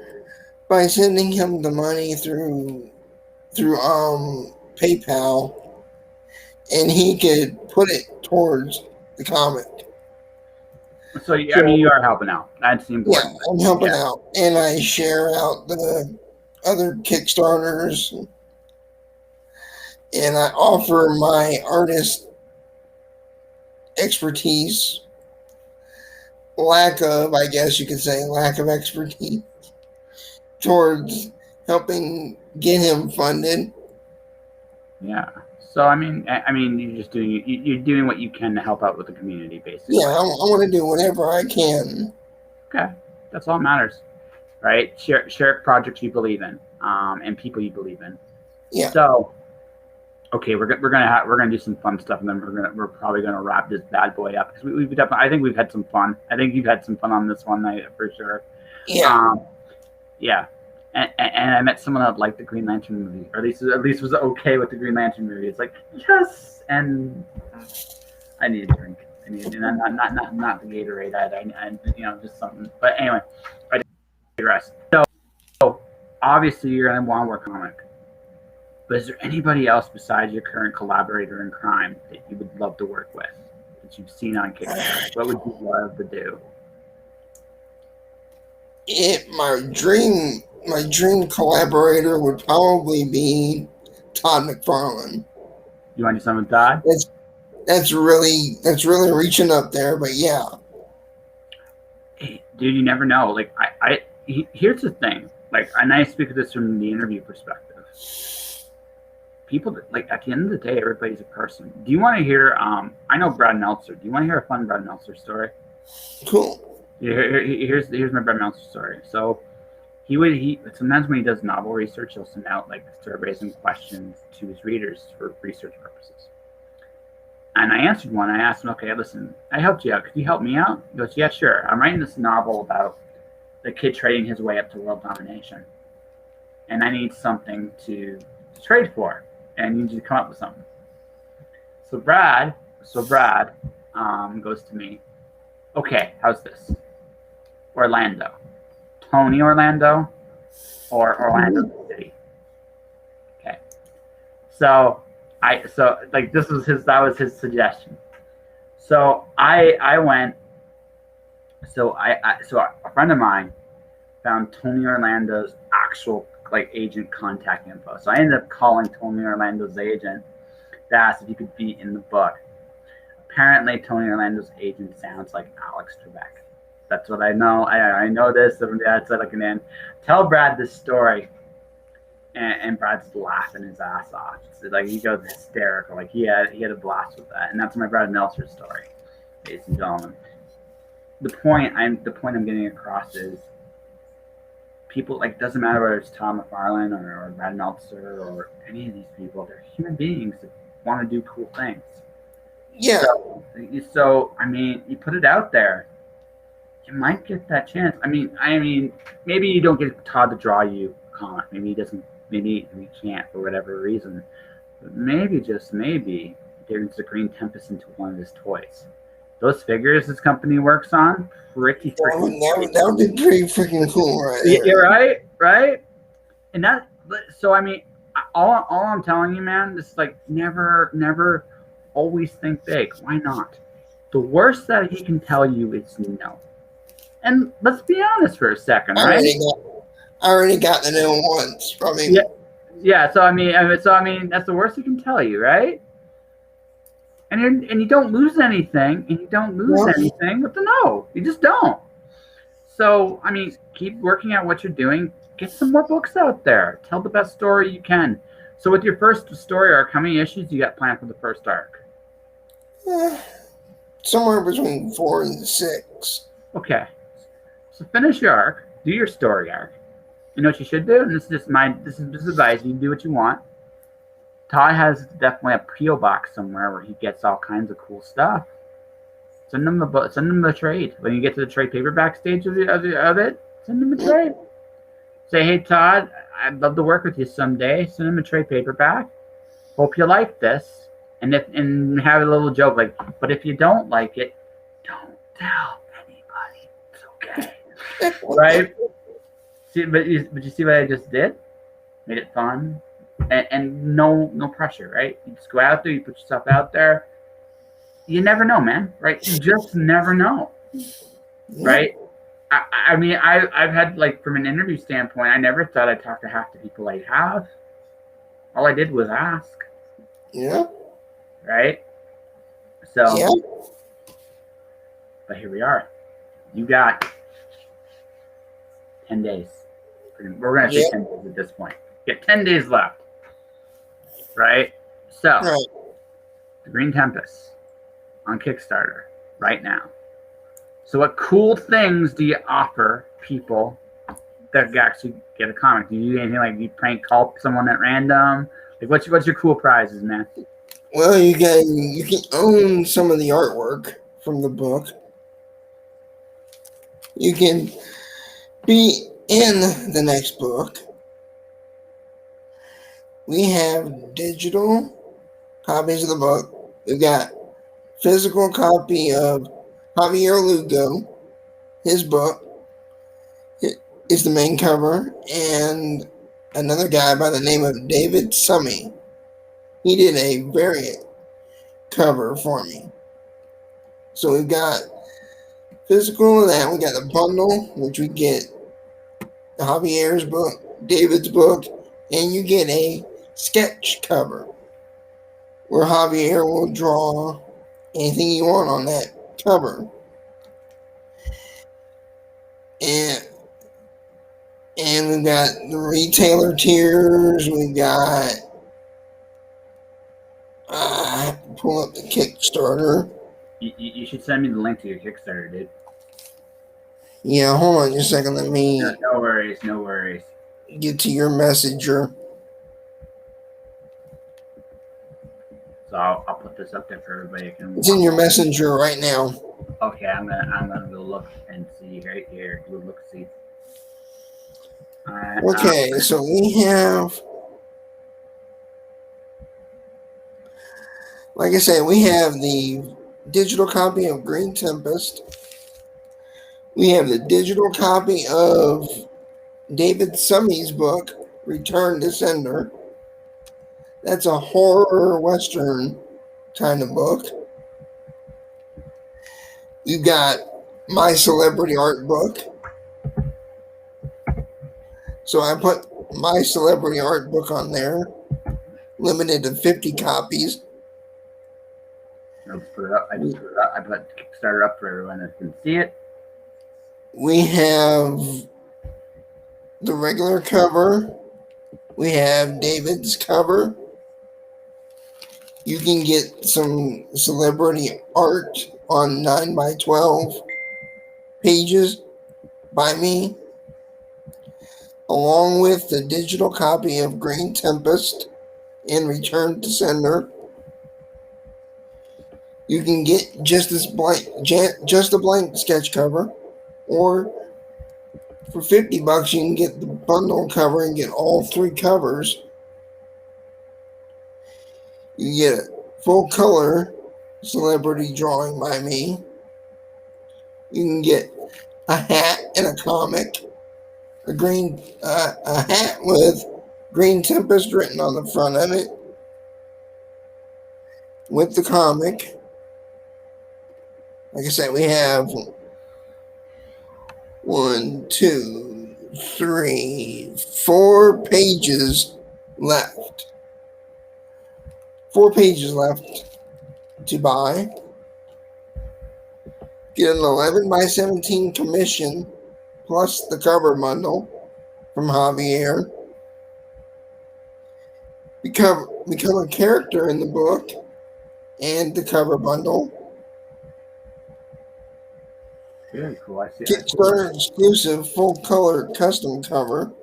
by sending him the money through PayPal, and he could put it towards the comic. So I mean, you So are helping out. That's the yeah, important I'm thing. helping Yeah. out, and I share out the other Kickstarters, and I offer my artist expertise, I guess you could say, lack of expertise towards helping get him funded. Yeah. So I mean, you're doing what you can to help out with the community, Yeah, basically. I want to do whatever I can. Okay, that's all that matters, right? Share projects you believe in, and people you believe in. Yeah. So, okay, we're gonna do some fun stuff, and then we're probably gonna wrap this bad boy up, because we've definitely, I think we've had some fun. I think you've had some fun on this one night for sure. Yeah. Yeah. And I met someone that liked the Green Lantern movie, or at least was okay with the Green Lantern movie. It's like, yes, and I need a drink. I need not the Gatorade. I just something. But anyway, I digress. So obviously you're gonna want to work comic. But is there anybody else besides your current collaborator in crime that you would love to work with, that you've seen on Kickstarter? What would you love to do? My dream collaborator would probably be Todd McFarlane. You want to do something with Todd? That's really reaching up there, but yeah. Hey, dude, you never know. Like here's the thing. Like, and I speak of this from the interview perspective. People, like, at the end of the day, everybody's a person. Do you want to hear? I know Brad Meltzer. Do you want to hear a fun Brad Meltzer story? Cool. Here's my Brad Meltzer story. So he sometimes when he does novel research, he'll send out like surveys and questions to his readers for research purposes. And I answered one. I asked him, okay, listen, I helped you out. Could you help me out? He goes, yeah, sure. I'm writing this novel about the kid trading his way up to world domination, and I need something to trade for, and I need you to come up with something. So Brad goes to me, okay, how's this? Orlando. Tony Orlando or Orlando City? Okay. So that was his suggestion. So I went. So a friend of mine found Tony Orlando's actual like agent contact info. So I ended up calling Tony Orlando's agent to ask if he could be in the book. Apparently, Tony Orlando's agent sounds like Alex Trebek. That's what I know. I know this. That's like an end. Tell Brad this story. and Brad's laughing his ass off. So, like he goes hysterical. Like he had a blast with that, and that's my Brad Meltzer story, ladies and gentlemen. The point I'm getting across is people, like, doesn't matter whether it's Tom McFarlane or Brad Meltzer or any of these people. They're human beings that want to do cool things. Yeah. So I mean, you put it out there, you might get that chance. I mean, maybe you don't get Todd to draw you a comic. Maybe he doesn't. Maybe he can't for whatever reason. But maybe, just maybe, turns the Green Tempest into one of his toys. Those figures this company works on, pretty freaking. That would be pretty freaking cool, right? You're right. And that. So I mean, all I'm telling you, man, this is like never always think big. Why not? The worst that he can tell you is no. And let's be honest for a second, right? I already got the no once from him. Yeah. So I mean, that's the worst he can tell you, right? And you don't lose anything, with the no. You just don't. So I mean, keep working at what you're doing. Get some more books out there. Tell the best story you can. So with your first story arc, how many issues you got planned for the first arc? Somewhere between 4 and 6. Okay. So finish your arc. Do your story arc. You know what you should do? And this is advice. You can do what you want. Todd has definitely a P.O. box somewhere where he gets all kinds of cool stuff. Send him the trade. When you get to the trade paperback stage of it, send him a trade. Say, hey Todd, I'd love to work with you someday. Send him a trade paperback. Hope you like this. And have a little joke like, but if you don't like it, don't tell anybody. It's okay. Right? See, but you see what I just did? Made it fun. And no pressure, right? You just go out there, you put yourself out there. You never know, man, right? You just never know, right? I mean, I've had, like, from an interview standpoint, I never thought I'd talk to half the people I have. All I did was ask. Yeah. Right? So, yeah. But here we are. You got 10 days. We're going to say 10 days at this point. You got 10 days left. Right? So, The Green Tempest on Kickstarter right now. So what cool things do you offer people that actually get a comic? Do you do anything like you prank call someone at random? Like what's your cool prizes, man? Well, you can own some of the artwork from the book. You can be in the next book. We have digital copies of the book. We've got physical copy of Javier Lugo. His book is the main cover, and another guy by the name of David Summey. He did a variant cover for me. So we've got physical of that. We got the bundle, which we get Javier's book, David's book, and you get a sketch cover where Javier will draw anything you want on that cover. And we've got the retailer tiers. We've got I have to pull up the Kickstarter. You should send me the link to your Kickstarter, dude. Yeah, hold on just a second. Let me. No worries. Get to your messenger. So I'll put this up there for everybody. It's in your messenger right now. Okay, I'm gonna go look and see right here. See. Okay, so we have, like I said, we have the digital copy of Green Tempest. We have the digital copy of David Summey's book, Return to Sender. That's a horror western kind of book. We've got my celebrity art book. So I put my celebrity art book on there, limited to 50 copies. I just put it up. I put Kickstarter up for everyone that can see it. We have the regular cover We have David's cover. You can get some celebrity art on 9x12 pages by me, along with the digital copy of Green Tempest and Return to Sender. You can get just a blank sketch cover, or for $50 you can get the bundle cover and get all 3 covers. You get a full color celebrity drawing by me. You can get a hat and a comic, a hat with Green Tempest written on the front of it, with the comic. Like I said, we have 1, 2, 3, 4 pages left. 4 pages left to buy. Get an 11x17 commission plus the cover bundle from Javier. Become a character in the book and the cover bundle. Very cool. I see. Kickstarter exclusive full color custom cover.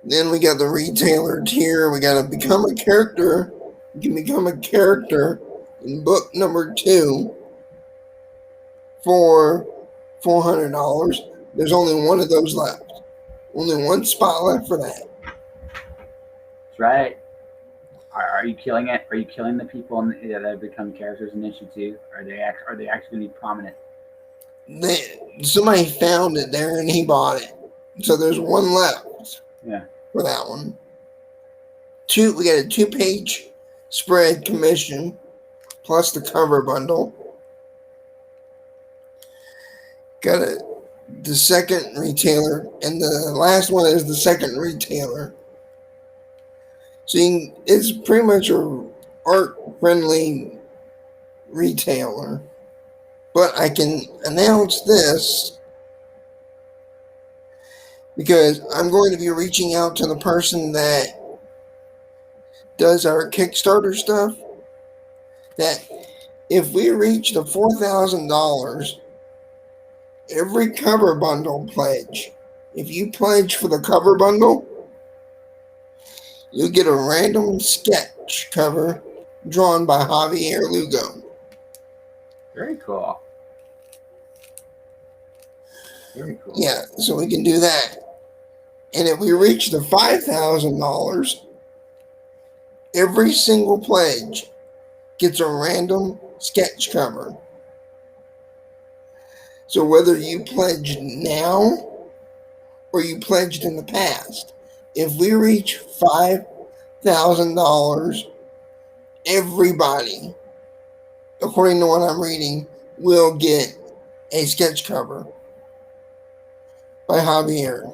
Then we got the retailer tier. We got to become a character. You can become a character in book number 2 for $400. There's only one of those left. Only one spot left for that. That's right. Are you killing it? Are you killing the people that have become characters in issue 2? Are they actually going to be prominent? Somebody found it there and he bought it. So there's one left. Yeah. For that one. We got a 2-page spread commission plus the cover bundle. Got the second retailer, and the last one is the second retailer. So it's pretty much a art-friendly retailer. But I can announce this because I'm going to be reaching out to the person that does our Kickstarter stuff, that if we reach the $4,000, every cover bundle pledge, if you pledge for the cover bundle, you'll get a random sketch cover drawn by Javier Lugo. Very cool. Very cool. Yeah, so we can do that. And if we reach the $5,000, every single pledge gets a random sketch cover. So whether you pledged now or you pledged in the past, if we reach $5,000, everybody, according to what I'm reading, will get a sketch cover by Javier.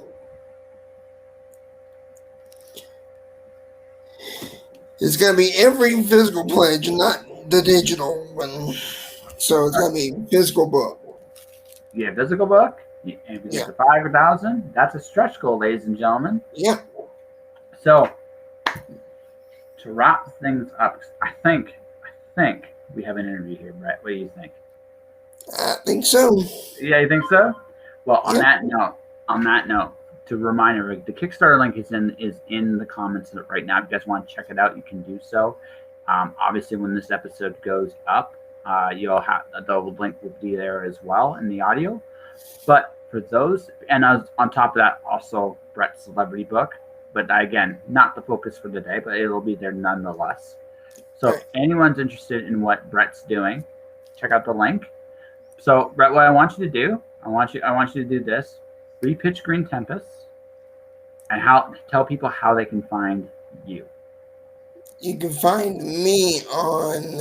It's going to be every physical pledge, not the digital one. So it's going to be physical book. Yeah, physical book. And if you get to 5,000, that's a stretch goal, ladies and gentlemen. Yep. So to wrap things up, I think we have an interview here, Brett. What do you think? I think so. Yeah, you think so? Well, on that note, to remind everybody, the Kickstarter link is in the comments right now. If you guys want to check it out, you can do so. Obviously, when this episode goes up, the link will be there as well in the audio. But for those, and on top of that, also Brett's celebrity book. But again, not the focus for the day, but it'll be there nonetheless. So if anyone's interested in what Brett's doing, check out the link. So Brett, what I want you to do, I want you to do this. Repitch Green Tempest and tell people how they can find you. You can find me on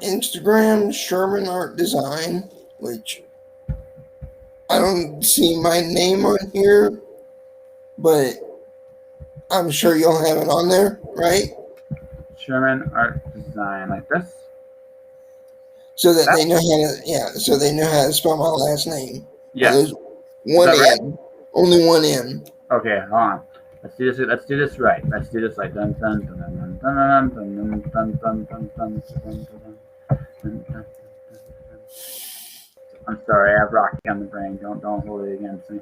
Instagram, Scheurman Art Design, which I don't see my name on here, but I'm sure you'll have it on there, right? Scheurman Art Design, like this. So that they know how to spell my last name. Yeah. There's one N. Right? Only one N. Okay, hold on. Let's do this. Let's do this right. Let's do this like dun dun dun dun dun dun dun dun dun dun dun dun dun dun. I'm sorry, I have Rocky on the brain. Don't hold it against me.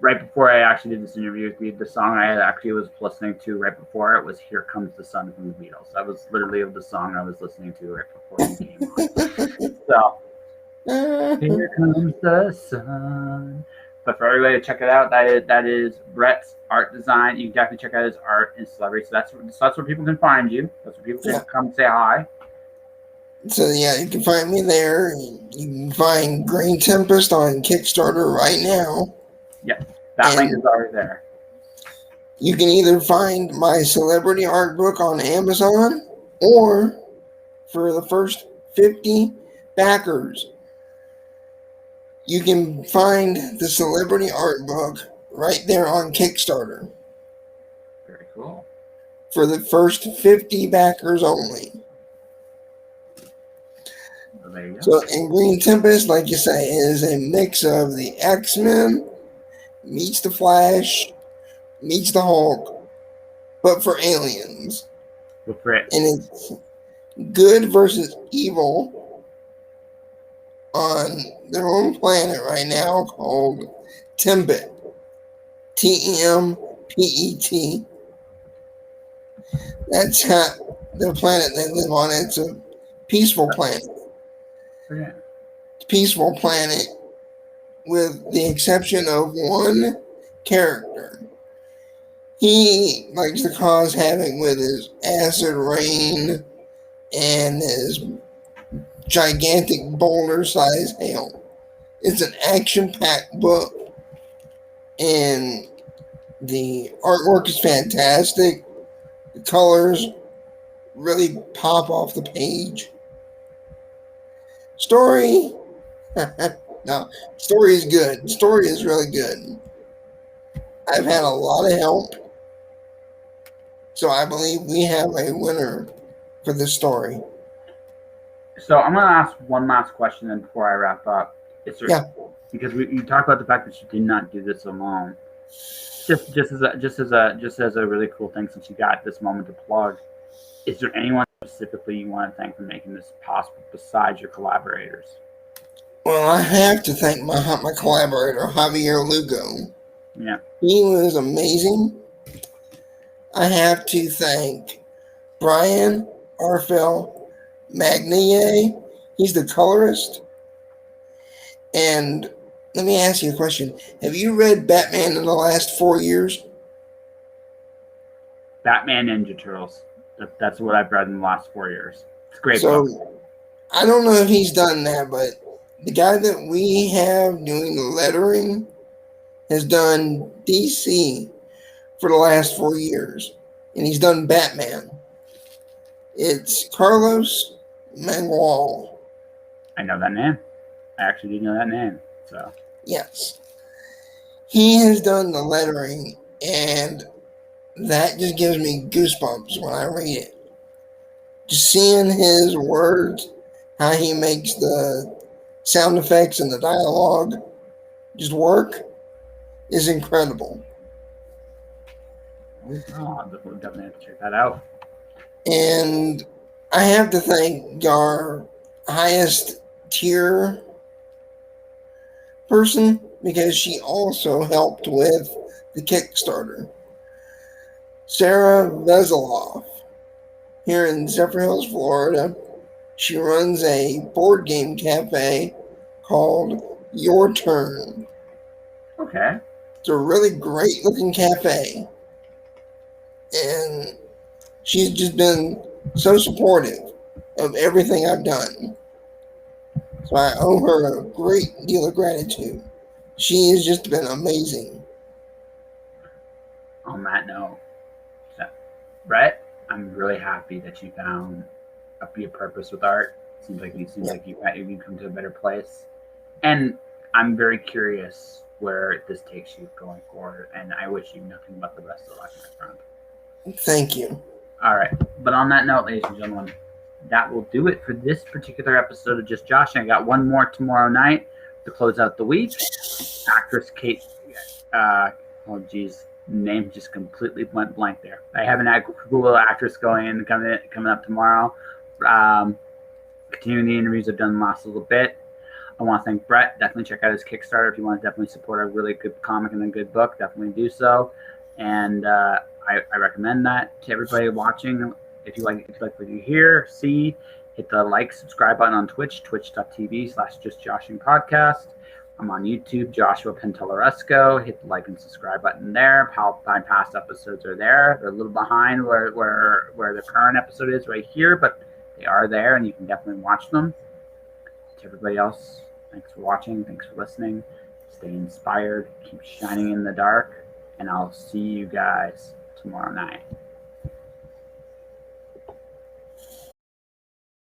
Right before I actually did this interview with you, the song I actually was listening to right before it was "Here Comes the Sun" from the Beatles. That was literally the song I was listening to right before you came on. So, here comes the sun. But for everybody to check it out, that is Brett's art design. You can definitely check out his art and celebrity. So that's where people can find you. That's where people can come say hi. So yeah, you can find me there. You can find Green Tempest on Kickstarter right now. Yep, that link is already there. You can either find my celebrity art book on Amazon, or for the first 50 backers, you can find the celebrity art book right there on Kickstarter. Very cool. For the first 50 backers only. Well, there you go. So, in Green Tempest, like you say, is a mix of the X-Men meets the Flash meets the Hulk, but for aliens. Look for it. And it's good versus evil on their own planet right now called Tempet. Tempet. That's the planet they live on. It's a peaceful planet. Yeah. Peaceful planet with the exception of one character. He likes to cause havoc with his acid rain and his gigantic boulder-sized hail. It's an action-packed book, and the artwork is fantastic. The colors really pop off the page. Story, no, story is good. Story is really good. I've had a lot of help, so I believe we have a winner for this story. So I'm going to ask one last question then before I wrap up. Because you talked about the fact that you did not do this alone. Just as a really cool thing, since you got this moment to plug, is there anyone specifically you want to thank for making this possible besides your collaborators? Well, I have to thank my collaborator, Javier Lugo. Yeah. He was amazing. I have to thank Brian Arfel Magnier. He's the colorist. And let me ask you a question. Have you read Batman in the last 4 years? Batman Ninja Turtles. That's what I've read in the last 4 years. It's a great book. I don't know if he's done that, but the guy that we have doing the lettering has done DC for the last 4 years. And he's done Batman. It's Carlos Mangual. I know that name. I actually do know that name. So yes. He has done the lettering, and that just gives me goosebumps when I read it. Just seeing his words, how he makes the sound effects and the dialogue just work is incredible. Oh, I'll definitely have to check that out. And I have to thank our highest tier person because she also helped with the Kickstarter. Sarah Veseloff, here in Zephyrhills, Florida. She runs a board game cafe called Your Turn. Okay. It's a really great looking cafe. And she's just been so supportive of everything I've done. So I owe her a great deal of gratitude. She has just been amazing. On that note, Brett, I'm really happy that you found a purpose with art. Seems like you've come to a better place. And I'm very curious where this takes you going forward. And I wish you nothing but the best of luck, my friend. Thank you. All right. But on that note, ladies and gentlemen, that will do it for this particular episode of Just Josh. And I got one more tomorrow night to close out the week. Actress Kate oh geez, name just completely went blank there. I have an cool actress coming up tomorrow. Continuing the interviews I've done the last little bit. I want to thank Brett. Definitely check out his Kickstarter if you want to definitely support a really good comic and a good book. Definitely do so, and I recommend that to everybody watching. If you like what you hear, see, hit the like, subscribe button on Twitch, twitch.tv/justjoshingpodcast. I'm on YouTube, Joshua Pentellaresco. Hit the like and subscribe button there. My past episodes are there. They're a little behind where the current episode is right here, but they are there, and you can definitely watch them. To everybody else, thanks for watching. Thanks for listening. Stay inspired. Keep shining in the dark, and I'll see you guys tomorrow night.